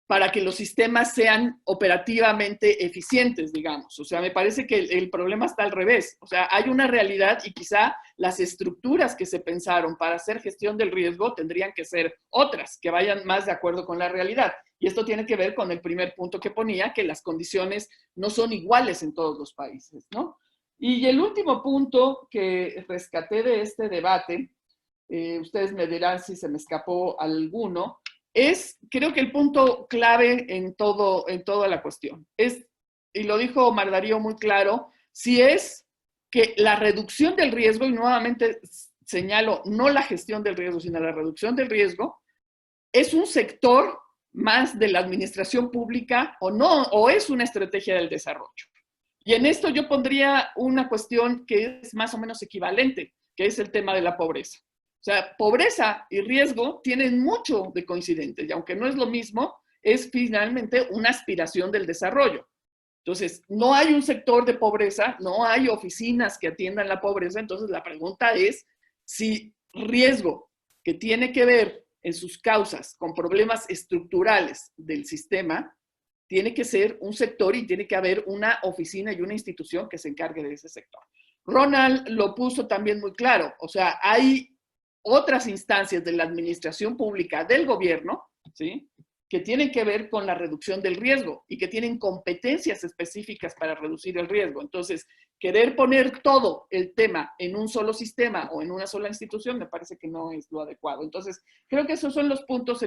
para que los sistemas sean operativamente eficientes, digamos. O sea, me parece que el problema está al revés. O sea, hay una realidad y quizá las estructuras que se pensaron para hacer gestión del riesgo tendrían que ser otras, que vayan más de acuerdo con la realidad. Y esto tiene que ver con el primer punto que ponía, que las condiciones no son iguales en todos los países, ¿no? Y el último punto que rescaté de este debate, ustedes me dirán si se me escapó alguno, creo que el punto clave en toda la cuestión. Y lo dijo Omar Darío muy claro, si es que la reducción del riesgo, y nuevamente señalo, no la gestión del riesgo, sino la reducción del riesgo, es un sector más de la administración pública o no, o es una estrategia del desarrollo. Y en esto yo pondría una cuestión que es más o menos equivalente, que es el tema de la pobreza. O sea, pobreza y riesgo tienen mucho de coincidentes y aunque no es lo mismo, es finalmente una aspiración del desarrollo. Entonces, no hay un sector de pobreza, no hay oficinas que atiendan la pobreza, entonces la pregunta es si riesgo que tiene que ver en sus causas con problemas estructurales del sistema, tiene que ser un sector y tiene que haber una oficina y una institución que se encargue de ese sector. Ronald lo puso también muy claro, o sea, hay otras instancias de la administración pública del gobierno, ¿sí?, que tienen que ver con la reducción del riesgo y que tienen competencias específicas para reducir el riesgo. Entonces, querer poner todo el tema en un solo sistema o en una sola institución me parece que no es lo adecuado. Entonces, creo que esos son los puntos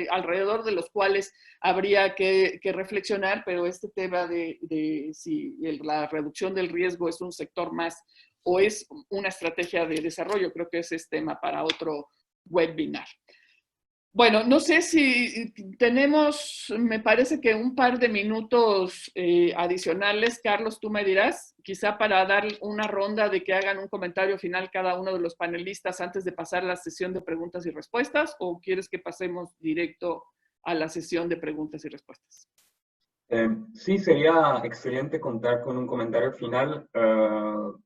alrededor de los cuales habría que reflexionar, pero este tema de si la reducción del riesgo es un sector más o es una estrategia de desarrollo, creo que ese es tema para otro webinar. Bueno, no sé si tenemos, me parece que un par de minutos adicionales. Carlos, tú me dirás, quizá para dar una ronda de que hagan un comentario final cada uno de los panelistas antes de pasar a la sesión de preguntas y respuestas, ¿o quieres que pasemos directo a la sesión de preguntas y respuestas? Sí, sería excelente contar con un comentario final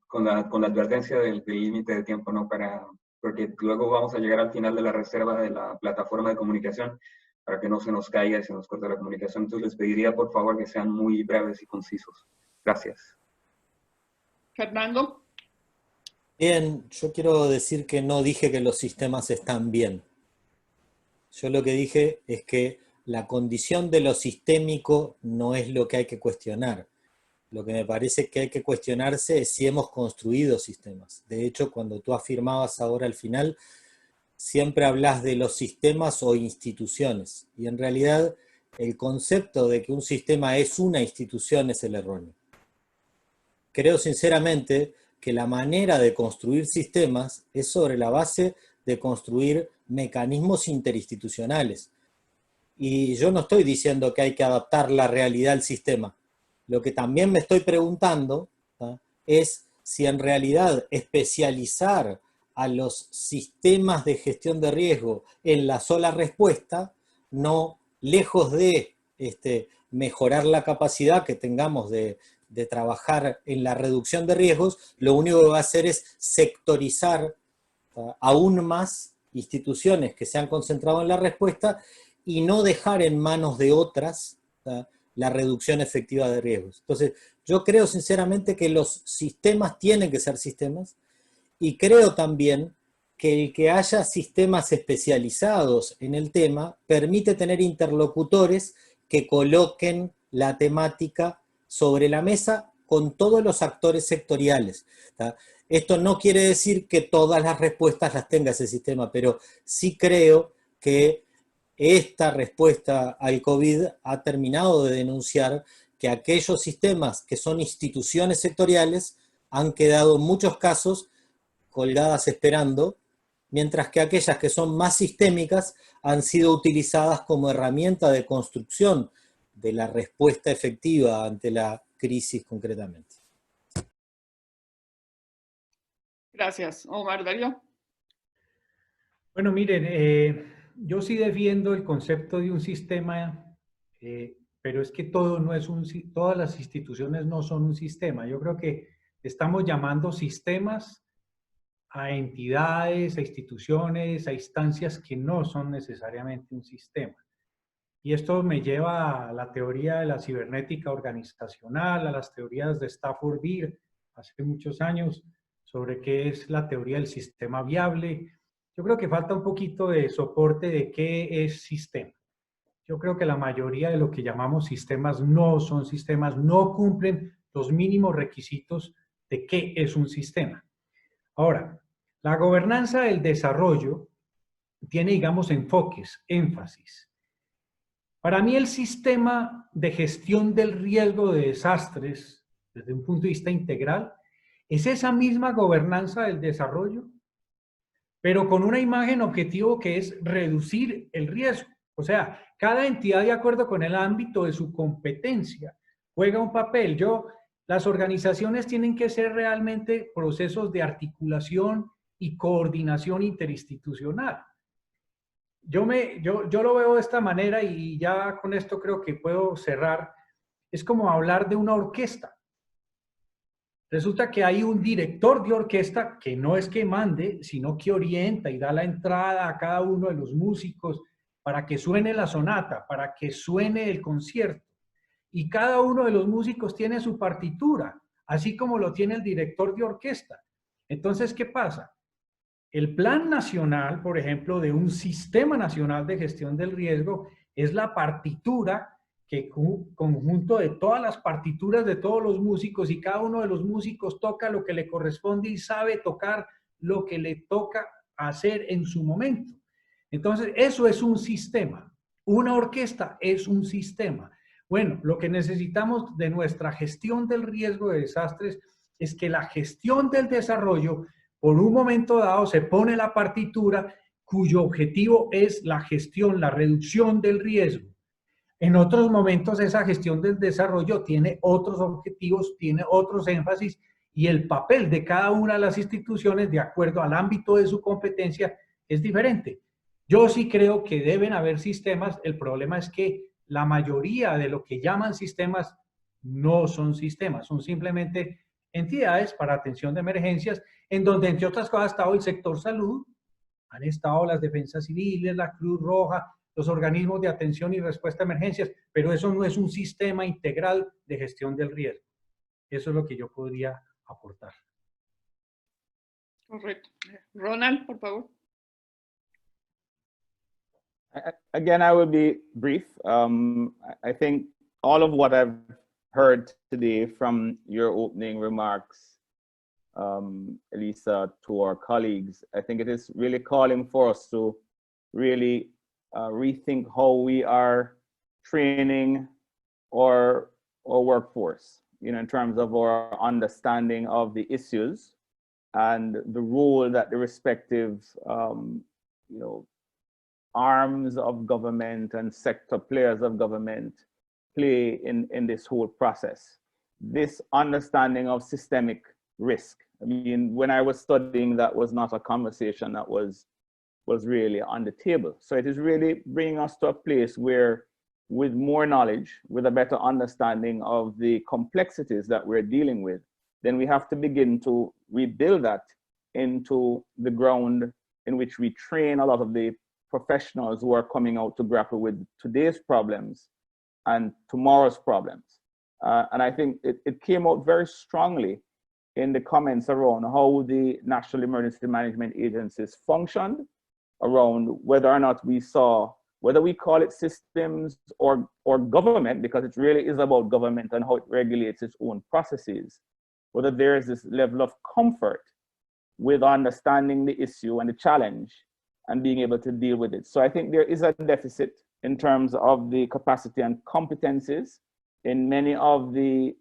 con la advertencia del límite de tiempo, ¿no? Porque luego vamos a llegar al final de la reserva de la plataforma de comunicación para que no se nos caiga y se nos corte la comunicación. Entonces les pediría por favor que sean muy breves y concisos. Gracias. Fernando. Bien, yo quiero decir que no dije que los sistemas están bien. Yo lo que dije es que la condición de lo sistémico no es lo que hay que cuestionar. Lo que me parece que hay que cuestionarse es si hemos construido sistemas. De hecho, cuando tú afirmabas ahora al final, siempre hablas de los sistemas o instituciones. Y en realidad, el concepto de que un sistema es una institución es el erróneo. Creo sinceramente que la manera de construir sistemas es sobre la base de construir mecanismos interinstitucionales. Y yo no estoy diciendo que hay que adaptar la realidad al sistema. Lo que también me estoy preguntando, ¿tá?, es si en realidad especializar a los sistemas de gestión de riesgo en la sola respuesta, no, lejos de mejorar la capacidad que tengamos de trabajar en la reducción de riesgos, lo único que va a hacer es sectorizar aún más instituciones que se han concentrado en la respuesta y no dejar en manos de otras la reducción efectiva de riesgos. Entonces, yo creo sinceramente que los sistemas tienen que ser sistemas, y creo también que el que haya sistemas especializados en el tema permite tener interlocutores que coloquen la temática sobre la mesa con todos los actores sectoriales. Esto no quiere decir que todas las respuestas las tenga ese sistema, pero sí creo que esta respuesta al COVID ha terminado de denunciar que aquellos sistemas que son instituciones sectoriales han quedado en muchos casos colgadas esperando, mientras que aquellas que son más sistémicas han sido utilizadas como herramienta de construcción de la respuesta efectiva ante la crisis concretamente. Gracias. Omar, Darío. Bueno, miren, yo sí defiendo el concepto de un sistema, pero es que todo no es todas las instituciones no son un sistema. Yo creo que estamos llamando sistemas a entidades, a instituciones, a instancias que no son necesariamente un sistema. Y esto me lleva a la teoría de la cibernética organizacional, a las teorías de Stafford Beer, hace muchos años, sobre qué es la teoría del sistema viable. Yo creo que falta un poquito de soporte de qué es sistema. Yo creo que la mayoría de lo que llamamos sistemas no son sistemas, no cumplen los mínimos requisitos de qué es un sistema. Ahora, la gobernanza del desarrollo tiene, digamos, enfoques, énfasis. Para mí el sistema de gestión del riesgo de desastres, desde un punto de vista integral, es esa misma gobernanza del desarrollo, pero con una imagen objetivo que es reducir el riesgo. O sea, cada entidad, de acuerdo con el ámbito de su competencia, juega un papel. Las organizaciones tienen que ser realmente procesos de articulación y coordinación interinstitucional. Yo lo veo de esta manera y ya con esto creo que puedo cerrar. Es como hablar de una orquesta. Resulta que hay un director de orquesta que no es que mande, sino que orienta y da la entrada a cada uno de los músicos para que suene la sonata, para que suene el concierto. Y cada uno de los músicos tiene su partitura, así como lo tiene el director de orquesta. Entonces, ¿qué pasa? El Plan Nacional, por ejemplo, de un Sistema Nacional de Gestión del Riesgo, es la partitura que conjunto de todas las partituras de todos los músicos, y cada uno de los músicos toca lo que le corresponde y sabe tocar lo que le toca hacer en su momento. Entonces, eso es un sistema. Una orquesta es un sistema. Bueno, lo que necesitamos de nuestra gestión del riesgo de desastres es que la gestión del desarrollo, por un momento dado, se pone la partitura cuyo objetivo es la gestión, la reducción del riesgo. En otros momentos esa gestión del desarrollo tiene otros objetivos, tiene otros énfasis, y el papel de cada una de las instituciones, de acuerdo al ámbito de su competencia, es diferente. Yo sí creo que deben haber sistemas. El problema es que la mayoría de lo que llaman sistemas no son sistemas, son simplemente entidades para atención de emergencias, en donde, entre otras cosas, ha estado el sector salud, han estado las defensas civiles, la Cruz Roja, los organismos de atención y respuesta a emergencias, pero eso no es un sistema integral de gestión del riesgo. Eso es lo que yo podría aportar. Correcto. Ronald, por favor. Again, I will be brief. I think all of what I've heard today from your opening remarks, Elisa, to our colleagues, I think it is really calling for us to really rethink how we are training our workforce, in terms of our understanding of the issues and the role that the respective, arms of government and sector players of government play in this whole process. This understanding of systemic risk I mean, when I was studying, that was not a conversation that was really on the table. So it is really bringing us to a place where, with more knowledge, with a better understanding of the complexities that we're dealing with, then we have to begin to rebuild that into the ground in which we train a lot of the professionals who are coming out to grapple with today's problems and tomorrow's problems. And I think it came out very strongly in the comments around how the National Emergency Management Agencies functioned, around whether or not we saw, whether we call it systems or government, because it really is about government and how it regulates its own processes, whether there is this level of comfort with understanding the issue and the challenge and being able to deal with it. So I think there is a deficit in terms of the capacity and competencies in many of the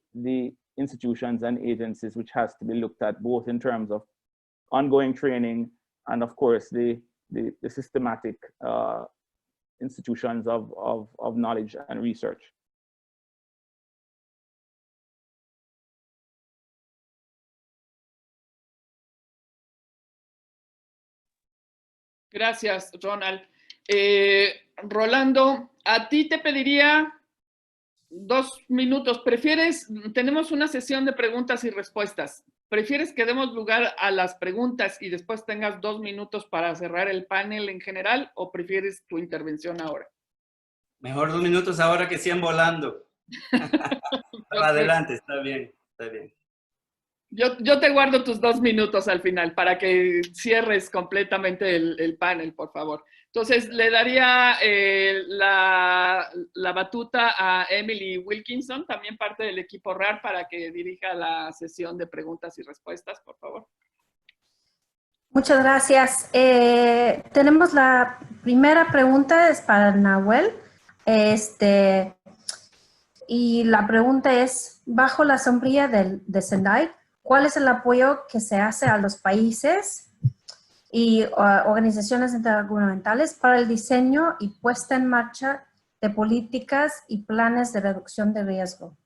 institutions and agencies, which has to be looked at both in terms of ongoing training and, of course, the systematic institutions of knowledge and research. Gracias, Ronald. Rolando, a ti te pediría 2 minutos. ¿Prefieres, tenemos una sesión de preguntas y respuestas, ¿prefieres que demos lugar a las preguntas y después tengas 2 minutos para cerrar el panel en general, o prefieres tu intervención ahora? Mejor 2 minutos ahora que 100 volando. Adelante, está bien, está bien. Yo te guardo tus 2 minutos al final para que cierres completamente el panel, por favor. Entonces, le daría la batuta a Emily Wilkinson, también parte del equipo RAR, para que dirija la sesión de preguntas y respuestas, por favor. Muchas gracias. Tenemos la primera pregunta, es para Nahuel. Y la pregunta es, bajo la sombrilla de Sendai, ¿cuál es el apoyo que se hace a los países y organizaciones intergubernamentales para el diseño y puesta en marcha de políticas y planes de reducción de riesgo?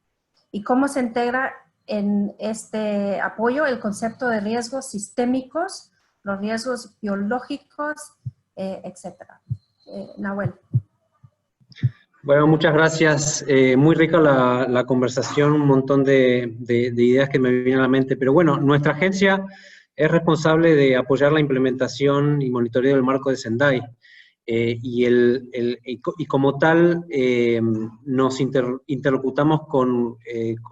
¿Y cómo se integra en este apoyo el concepto de riesgos sistémicos, los riesgos biológicos, etcétera? Nahuel. Bueno, muchas gracias. Muy rica la conversación, un montón de ideas que me vienen a la mente. Pero bueno, nuestra agencia es responsable de apoyar la implementación y monitoreo del marco de Sendai. Y como tal, nos interlocutamos con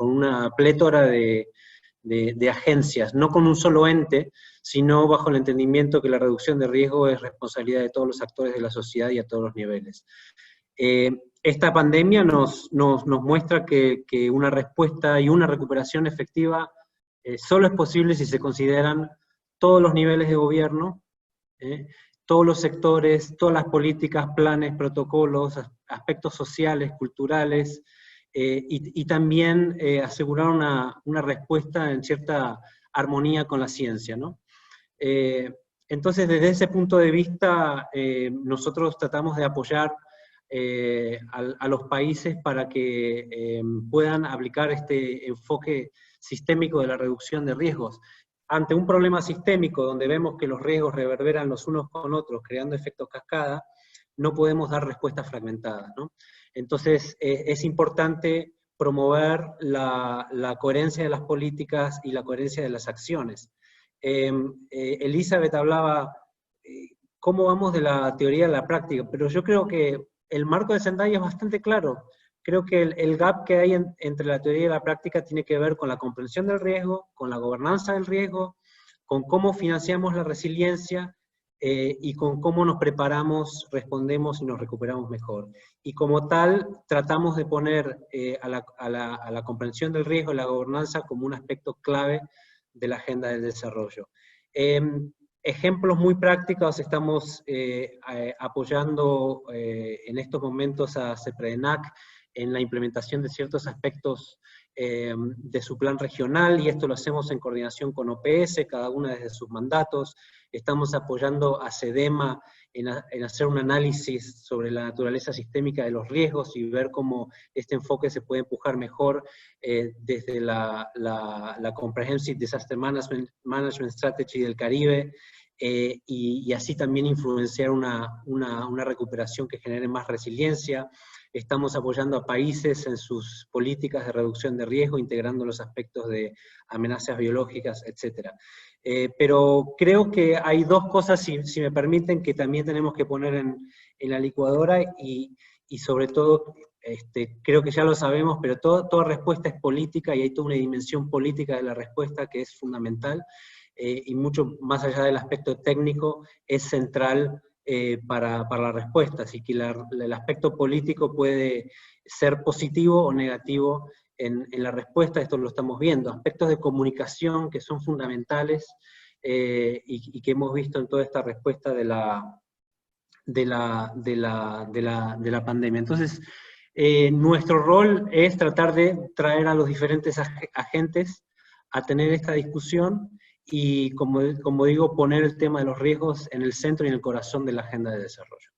una plétora de agencias, no con un solo ente, sino bajo el entendimiento que la reducción de riesgo es responsabilidad de todos los actores de la sociedad y a todos los niveles. Esta pandemia nos muestra que una respuesta y una recuperación efectiva solo es posible si se consideran todos los niveles de gobierno, todos los sectores, todas las políticas, planes, protocolos, aspectos sociales, culturales, y también asegurar una respuesta en cierta armonía con la ciencia, ¿no? Entonces, desde ese punto de vista, nosotros tratamos de apoyar a los países para que puedan aplicar este enfoque sistémico de la reducción de riesgos. Ante un problema sistémico donde vemos que los riesgos reverberan los unos con otros, creando efectos cascada, no podemos dar respuestas fragmentadas, ¿no? Entonces es importante promover la coherencia de las políticas y la coherencia de las acciones. Elizabeth hablaba cómo vamos de la teoría a la práctica, pero yo creo que el marco de Sendai es bastante claro. Creo que el gap que hay entre la teoría y la práctica tiene que ver con la comprensión del riesgo, con la gobernanza del riesgo, con cómo financiamos la resiliencia y con cómo nos preparamos, respondemos y nos recuperamos mejor. Y como tal, tratamos de poner a la comprensión del riesgo y la gobernanza como un aspecto clave de la agenda del desarrollo. Ejemplos muy prácticos, estamos apoyando en estos momentos a CEPREDENAC en la implementación de ciertos aspectos de su plan regional, y esto lo hacemos en coordinación con OPS, cada una desde sus mandatos. Estamos apoyando a SEDEMA en hacer un análisis sobre la naturaleza sistémica de los riesgos y ver cómo este enfoque se puede empujar mejor desde la Comprehensive Disaster Management Strategy del Caribe, y así también influenciar una recuperación que genere más resiliencia. Estamos apoyando a países en sus políticas de reducción de riesgo, integrando los aspectos de amenazas biológicas, etc. Pero creo que hay dos cosas, si me permiten, que también tenemos que poner en la licuadora, y sobre todo, creo que ya lo sabemos, pero toda respuesta es política, y hay toda una dimensión política de la respuesta que es fundamental, y mucho más allá del aspecto técnico, es central para la respuesta. Así que el aspecto político puede ser positivo o negativo en la respuesta. Esto lo estamos viendo. Aspectos de comunicación que son fundamentales, y que hemos visto en toda esta respuesta de la pandemia. Entonces, nuestro rol es tratar de traer a los diferentes agentes a tener esta discusión, y como digo, poner el tema de los riesgos en el centro y en el corazón de la agenda de desarrollo.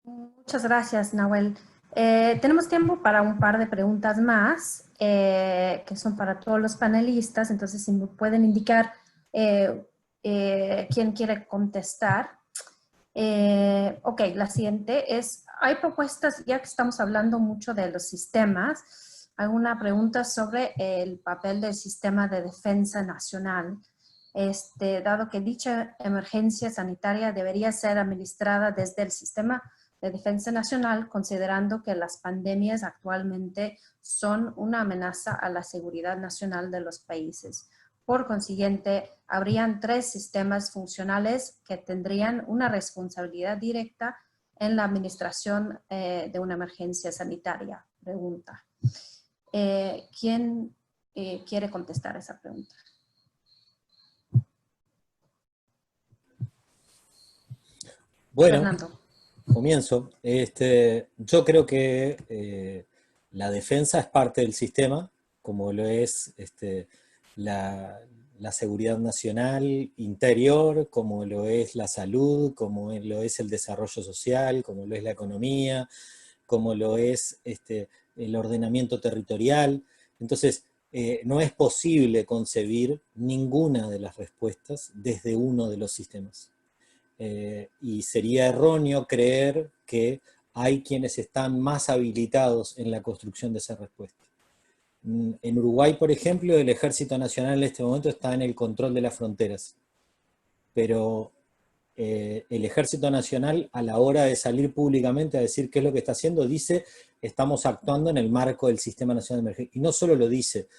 Muchas gracias, Nahuel. Tenemos tiempo para un par de preguntas más, que son para todos los panelistas, entonces si me pueden indicar quién quiere contestar. Ok, la siguiente es, hay propuestas, ya que estamos hablando mucho de los sistemas, alguna pregunta sobre el papel del sistema de defensa nacional, dado que dicha emergencia sanitaria debería ser administrada desde el sistema de defensa nacional, considerando que las pandemias actualmente son una amenaza a la seguridad nacional de los países. Por consiguiente, habrían 3 sistemas funcionales que tendrían una responsabilidad directa en la administración de una emergencia sanitaria. Pregunta. ¿Quién quiere contestar esa pregunta? Bueno, Fernando. comienzo. Yo creo que la defensa es parte del sistema, como lo es la seguridad nacional interior, como lo es la salud, como lo es el desarrollo social, como lo es la economía, como lo es el ordenamiento territorial. Entonces, no es posible concebir ninguna de las respuestas desde uno de los sistemas. Y sería erróneo creer que hay quienes están más habilitados en la construcción de esa respuesta. En Uruguay, por ejemplo, el Ejército Nacional en este momento está en el control de las fronteras, pero el Ejército Nacional, a la hora de salir públicamente a decir qué es lo que está haciendo, dice, estamos actuando en el marco del Sistema Nacional de Emergencia. Y no solo lo dice,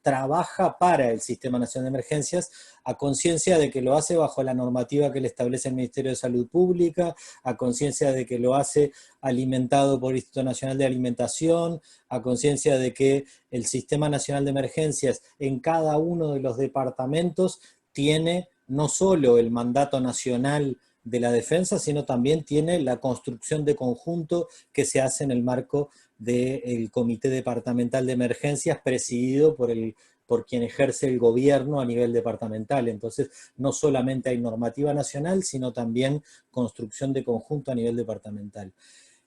trabaja para el Sistema Nacional de Emergencias a conciencia de que lo hace bajo la normativa que le establece el Ministerio de Salud Pública, a conciencia de que lo hace alimentado por el Instituto Nacional de Alimentación, a conciencia de que el Sistema Nacional de Emergencias en cada uno de los departamentos tiene no solo el mandato nacional de la defensa, sino también tiene la construcción de conjunto que se hace en el marco del Comité Departamental de Emergencias, presidido por quien ejerce el gobierno a nivel departamental. Entonces, no solamente hay normativa nacional, sino también construcción de conjunto a nivel departamental.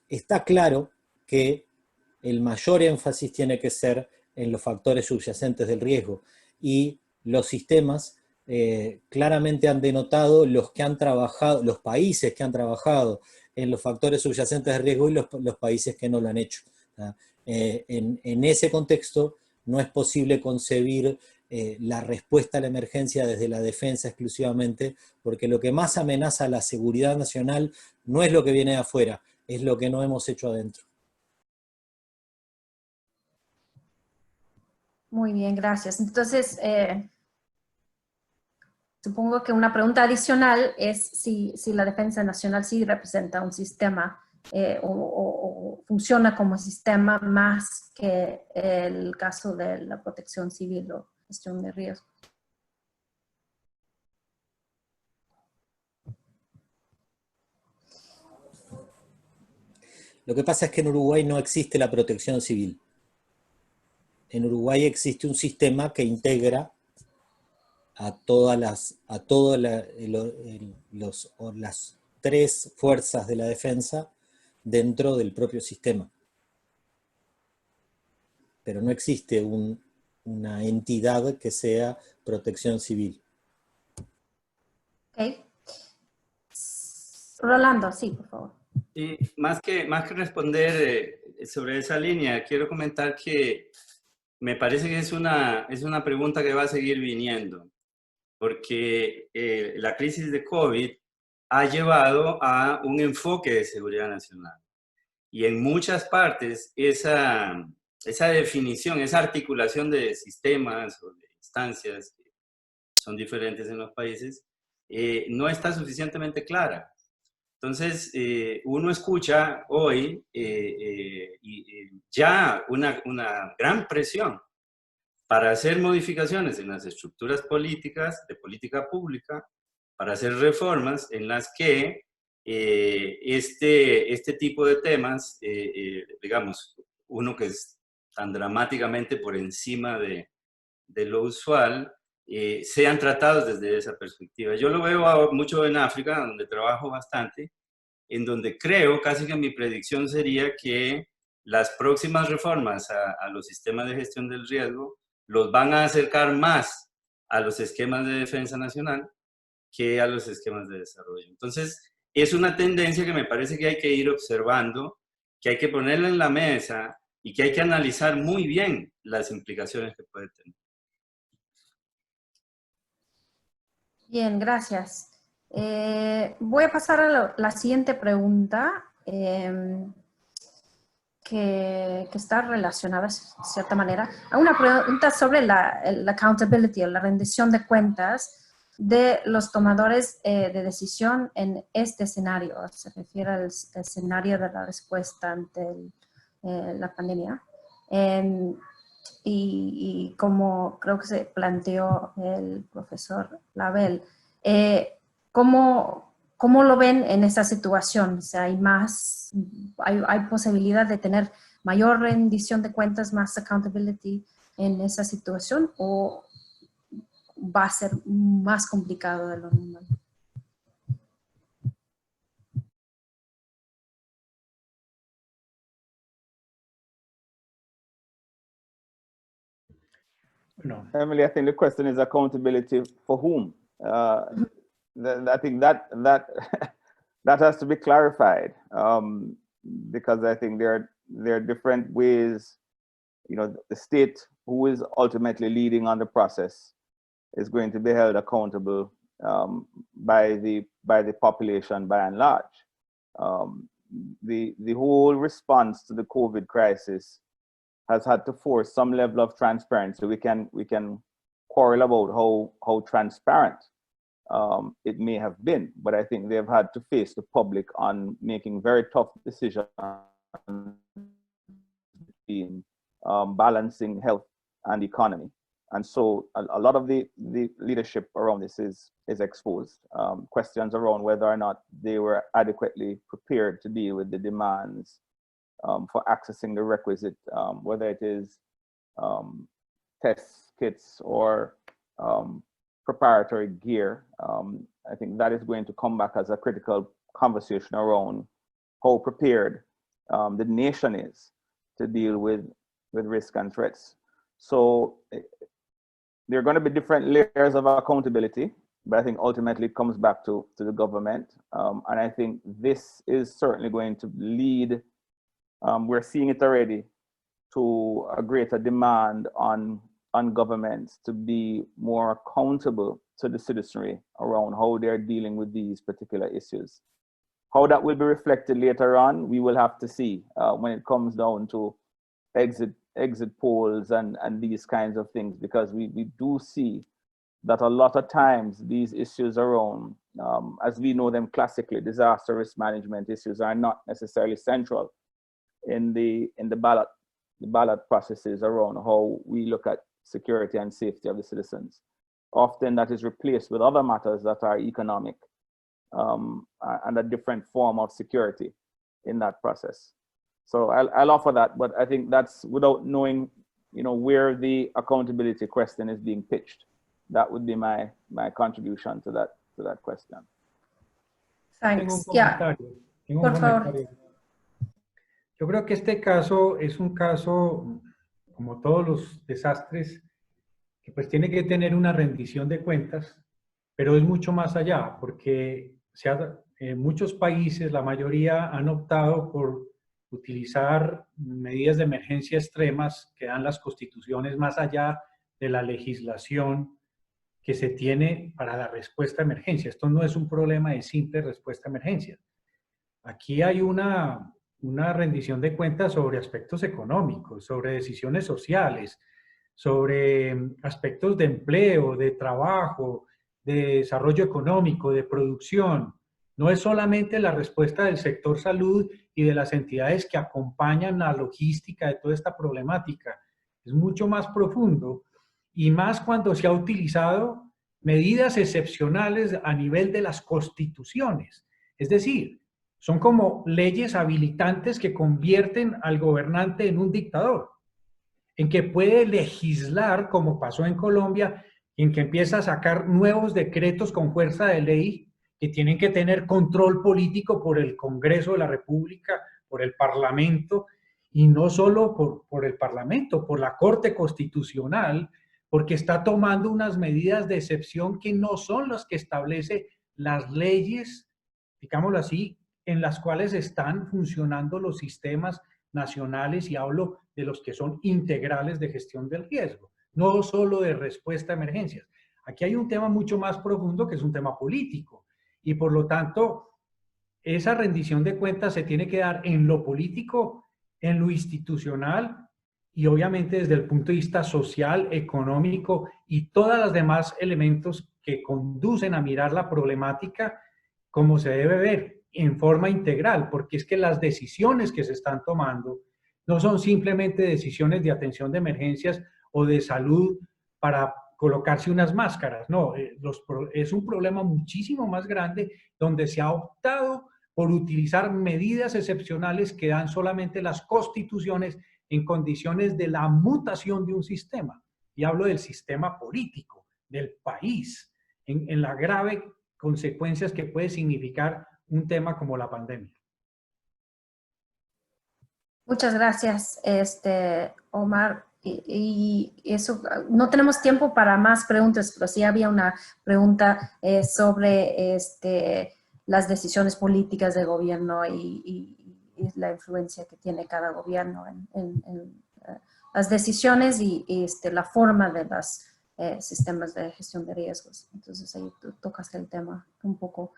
Está claro que el mayor énfasis tiene que ser en los factores subyacentes del riesgo, y los sistemas claramente han denotado los países que han trabajado en los factores subyacentes de riesgo y los países que no lo han hecho. En ese contexto no es posible concebir la respuesta a la emergencia desde la defensa exclusivamente, porque lo que más amenaza a la seguridad nacional no es lo que viene de afuera, es lo que no hemos hecho adentro. Muy bien, gracias. Entonces, supongo que una pregunta adicional es si la defensa nacional sí representa un sistema o funciona como sistema más que el caso de la protección civil o gestión de riesgo. Lo que pasa es que en Uruguay no existe la protección civil. En Uruguay existe un sistema que integra a las tres fuerzas de la defensa dentro del propio sistema. Pero no existe una entidad que sea protección civil. Ok. Rolando, sí, por favor. Y más que responder sobre esa línea, quiero comentar que me parece que es una pregunta que va a seguir viniendo, porque la crisis de COVID ha llevado a un enfoque de seguridad nacional. Y en muchas partes esa definición, esa articulación de sistemas o de instancias que son diferentes en los países, no está suficientemente clara. Entonces, uno escucha hoy ya una gran presión para hacer modificaciones en las estructuras políticas, de política pública, para hacer reformas en las que este tipo de temas, digamos, uno que es tan dramáticamente por encima de lo usual, sean tratados desde esa perspectiva. Yo lo veo mucho en África, donde trabajo bastante, en donde creo, casi que mi predicción sería que las próximas reformas a los sistemas de gestión del riesgo los van a acercar más a los esquemas de defensa nacional que a los esquemas de desarrollo. Entonces, es una tendencia que me parece que hay que ir observando, que hay que ponerla en la mesa y que hay que analizar muy bien las implicaciones que puede tener. Bien, gracias. Voy a pasar a la siguiente pregunta, que está relacionada, de cierta manera, a una pregunta sobre la accountability, o la rendición de cuentas de los tomadores de decisión en este escenario. Se refiere al escenario de la respuesta ante la pandemia. Y como creo que se planteó el profesor Label, ¿cómo lo ven en esta situación? O sea, hay posibilidad de tener mayor rendición de cuentas, más accountability en esa situación, o va a ser más complicado de lo normal? No. Emily, I think the question is accountability for whom? I think that that has to be clarified, because I think there are different ways. You know, the state, who is ultimately leading on the process, is going to be held accountable by the population by and large. The whole response to the COVID crisis has had to force some level of transparency. We can quarrel about how transparent it may have been, but I think they've had to face the public on making very tough decisions in balancing health and economy. And so a lot of the leadership around this is exposed. Questions around whether or not they were adequately prepared to deal with the demands for accessing the requisite, whether it is test kits or preparatory gear. I think that is going to come back as a critical conversation around how prepared the nation is to deal with risk and threats. So there are going to be different layers of accountability, but I think ultimately it comes back to the government. And I think this is certainly going to lead, we're seeing it already, to a greater demand on governments to be more accountable to the citizenry around how they're dealing with these particular issues. How that will be reflected later on, we will have to see when it comes down to exit polls and these kinds of things, because we do see that a lot of times these issues around, as we know them classically, disaster risk management issues are not necessarily central in the ballot processes around how we look at security and safety of the citizens. Often that is replaced with other matters that are economic and a different form of security in that process. So I'll offer that, but I think that's without knowing, you know, where the accountability question is being pitched. That would be my contribution to that question. Thanks. Tengo un comentario. Yo creo que este caso es un caso, como todos los desastres, que pues tiene que tener una rendición de cuentas, pero es mucho más allá, porque en muchos países, la mayoría han optado por utilizar medidas de emergencia extremas que dan las constituciones más allá de la legislación que se tiene para la respuesta a emergencia. Esto no es un problema de simple respuesta a emergencia. Aquí hay una rendición de cuentas sobre aspectos económicos, sobre decisiones sociales, sobre aspectos de empleo, de trabajo, de desarrollo económico, de producción. No es solamente la respuesta del sector salud y de las entidades que acompañan la logística de toda esta problemática. Es mucho más profundo y más cuando se ha utilizado medidas excepcionales a nivel de las constituciones. Es decir, son como leyes habilitantes que convierten al gobernante en un dictador, en que puede legislar, como pasó en Colombia, en que empieza a sacar nuevos decretos con fuerza de ley que tienen que tener control político por el Congreso de la República, por el Parlamento, y no solo por el Parlamento, por la Corte Constitucional, porque está tomando unas medidas de excepción que no son las que establece las leyes, digámoslo así, en las cuales están funcionando los sistemas nacionales, y hablo de los que son integrales de gestión del riesgo, no solo de respuesta a emergencias. Aquí hay un tema mucho más profundo que es un tema político, y por lo tanto, esa rendición de cuentas se tiene que dar en lo político, en lo institucional, y obviamente desde el punto de vista social, económico, y todos los demás elementos que conducen a mirar la problemática como se debe ver, en forma integral, porque es que las decisiones que se están tomando no son simplemente decisiones de atención de emergencias o de salud para colocarse unas máscaras, no, es un problema muchísimo más grande donde se ha optado por utilizar medidas excepcionales que dan solamente las constituciones en condiciones de la mutación de un sistema. Y hablo del sistema político, del país, en la grave consecuencias que puede significar un tema como la pandemia. Muchas gracias, Omar. Y eso, no tenemos tiempo para más preguntas, pero sí había una pregunta sobre las decisiones políticas del gobierno y la influencia que tiene cada gobierno en las decisiones y la forma de los sistemas de gestión de riesgos. Entonces ahí tú tocas el tema un poco.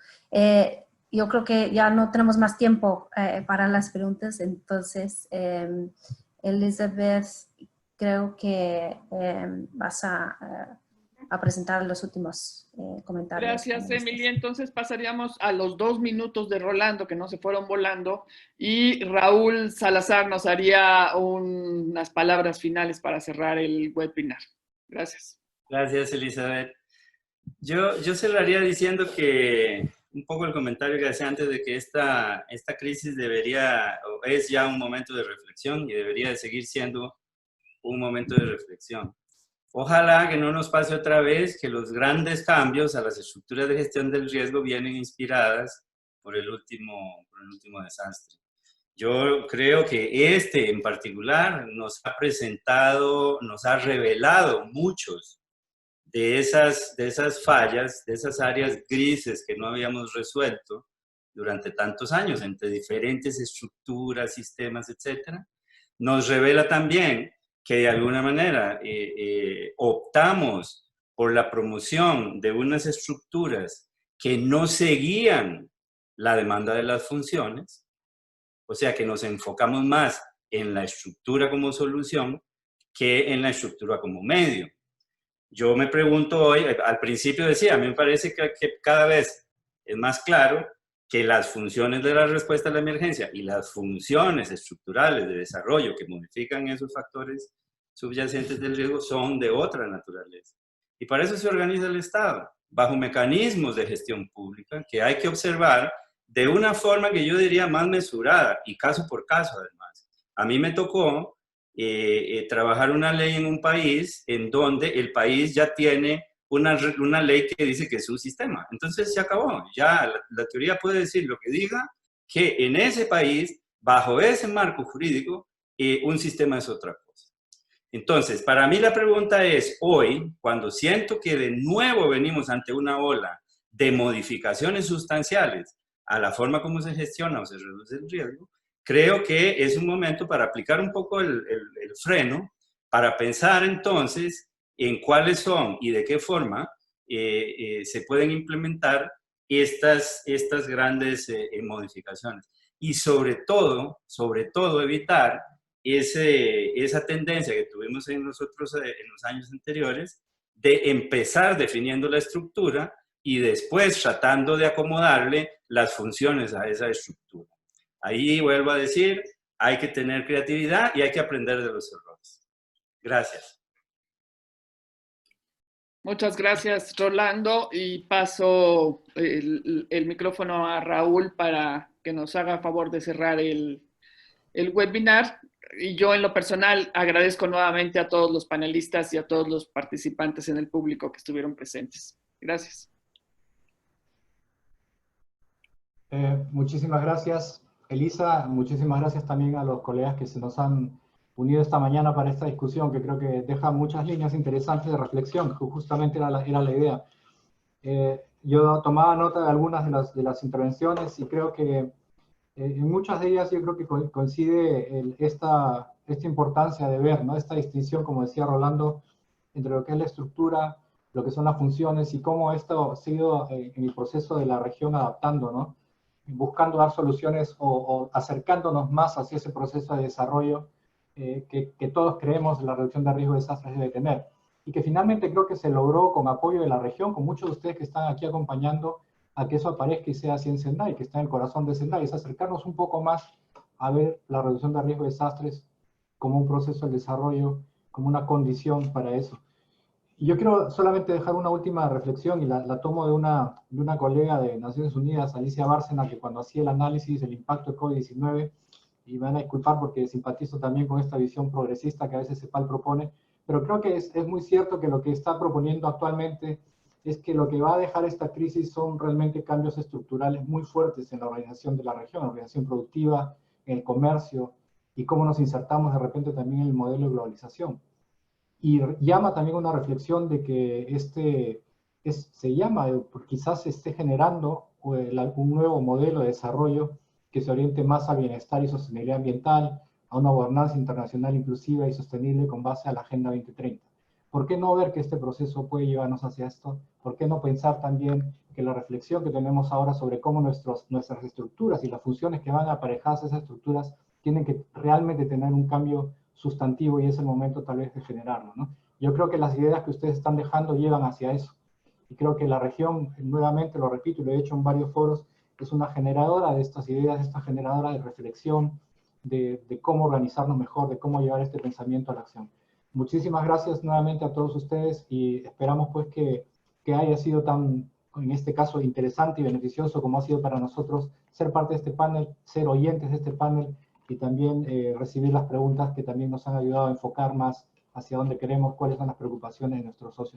Yo creo que ya no tenemos más tiempo para las preguntas, entonces Elizabeth, creo que vas a presentar los últimos comentarios. Gracias, Emily. Entonces pasaríamos a los 2 minutos de Rolando, que no se fueron volando, y Raúl Salazar nos haría unas palabras finales para cerrar el webinar. Gracias. Gracias, Elizabeth. Yo cerraría diciendo que un poco el comentario que hacía antes de que esta crisis es ya un momento de reflexión y debería de seguir siendo un momento de reflexión. Ojalá que no nos pase otra vez que los grandes cambios a las estructuras de gestión del riesgo vienen inspiradas por el último desastre. Yo creo que en particular nos ha presentado, nos ha revelado muchos de esas fallas, de esas áreas grises que no habíamos resuelto durante tantos años entre diferentes estructuras, sistemas, etc. Nos revela también que de alguna manera optamos por la promoción de unas estructuras que no seguían la demanda de las funciones, o sea que nos enfocamos más en la estructura como solución que en la estructura como medio. Yo me pregunto hoy, al principio decía, a mí me parece que cada vez es más claro que las funciones de la respuesta a la emergencia y las funciones estructurales de desarrollo que modifican esos factores subyacentes del riesgo son de otra naturaleza. Y para eso se organiza el Estado, bajo mecanismos de gestión pública que hay que observar de una forma que yo diría más mesurada y caso por caso además. A mí me tocó trabajar una ley en un país en donde el país ya tiene una ley que dice que es un sistema. Entonces se acabó. Ya la teoría puede decir lo que diga, que en ese país, bajo ese marco jurídico, un sistema es otra cosa. Entonces, para mí la pregunta es, hoy, cuando siento que de nuevo venimos ante una ola de modificaciones sustanciales a la forma como se gestiona o se reduce el riesgo, creo que es un momento para aplicar un poco el freno, para pensar entonces en cuáles son y de qué forma se pueden implementar estas grandes modificaciones. Y sobre todo evitar esa tendencia que tuvimos en nosotros en los años anteriores de empezar definiendo la estructura y después tratando de acomodarle las funciones a esa estructura. Ahí vuelvo a decir, hay que tener creatividad y hay que aprender de los errores. Gracias. Muchas gracias, Rolando, y paso el micrófono a Raúl para que nos haga favor de cerrar el webinar. Y yo en lo personal agradezco nuevamente a todos los panelistas y a todos los participantes en el público que estuvieron presentes. Gracias. Muchísimas gracias, Elisa. Muchísimas gracias también a los colegas que se nos han unido esta mañana para esta discusión, que creo que deja muchas líneas interesantes de reflexión, que justamente era la idea. Yo tomaba nota de algunas de las intervenciones y creo que en muchas de ellas yo creo que coincide esta importancia de ver, ¿no? Esta distinción, como decía Rolando, entre lo que es la estructura, lo que son las funciones y cómo esto ha sido en el proceso de la región adaptando, ¿no? Buscando dar soluciones o acercándonos más hacia ese proceso de desarrollo que todos creemos la reducción de riesgo de desastres debe tener. Y que finalmente creo que se logró con apoyo de la región, con muchos de ustedes que están aquí acompañando a que eso aparezca y sea así en Sendai, que está en el corazón de Sendai, es acercarnos un poco más a ver la reducción de riesgo de desastres como un proceso de desarrollo, como una condición para eso. Y yo quiero solamente dejar una última reflexión, y la tomo de una colega de Naciones Unidas, Alicia Bárcena, que cuando hacía el análisis del impacto de COVID-19, y me van a disculpar porque simpatizo también con esta visión progresista que a veces CEPAL propone, pero creo que es muy cierto que lo que está proponiendo actualmente es que lo que va a dejar esta crisis son realmente cambios estructurales muy fuertes en la organización de la región, la organización productiva, en el comercio, y cómo nos insertamos de repente también en el modelo de globalización. Y llama también una reflexión de que quizás se esté generando un nuevo modelo de desarrollo que se oriente más al bienestar y sostenibilidad ambiental, a una gobernanza internacional inclusiva y sostenible con base a la Agenda 2030. ¿Por qué no ver que este proceso puede llevarnos hacia esto? ¿Por qué no pensar también que la reflexión que tenemos ahora sobre cómo nuestras estructuras y las funciones que van aparejadas a esas estructuras tienen que realmente tener un cambio sustantivo y es el momento tal vez de generarlo, ¿no? Yo creo que las ideas que ustedes están dejando llevan hacia eso. Y creo que la región, nuevamente lo repito y lo he hecho en varios foros, es una generadora de estas ideas, esta generadora de reflexión, de cómo organizarnos mejor, de cómo llevar este pensamiento a la acción. Muchísimas gracias nuevamente a todos ustedes y esperamos pues que haya sido tan, en este caso, interesante y beneficioso como ha sido para nosotros ser parte de este panel, ser oyentes de este panel y también recibir las preguntas que también nos han ayudado a enfocar más hacia dónde queremos, cuáles son las preocupaciones de nuestros socios.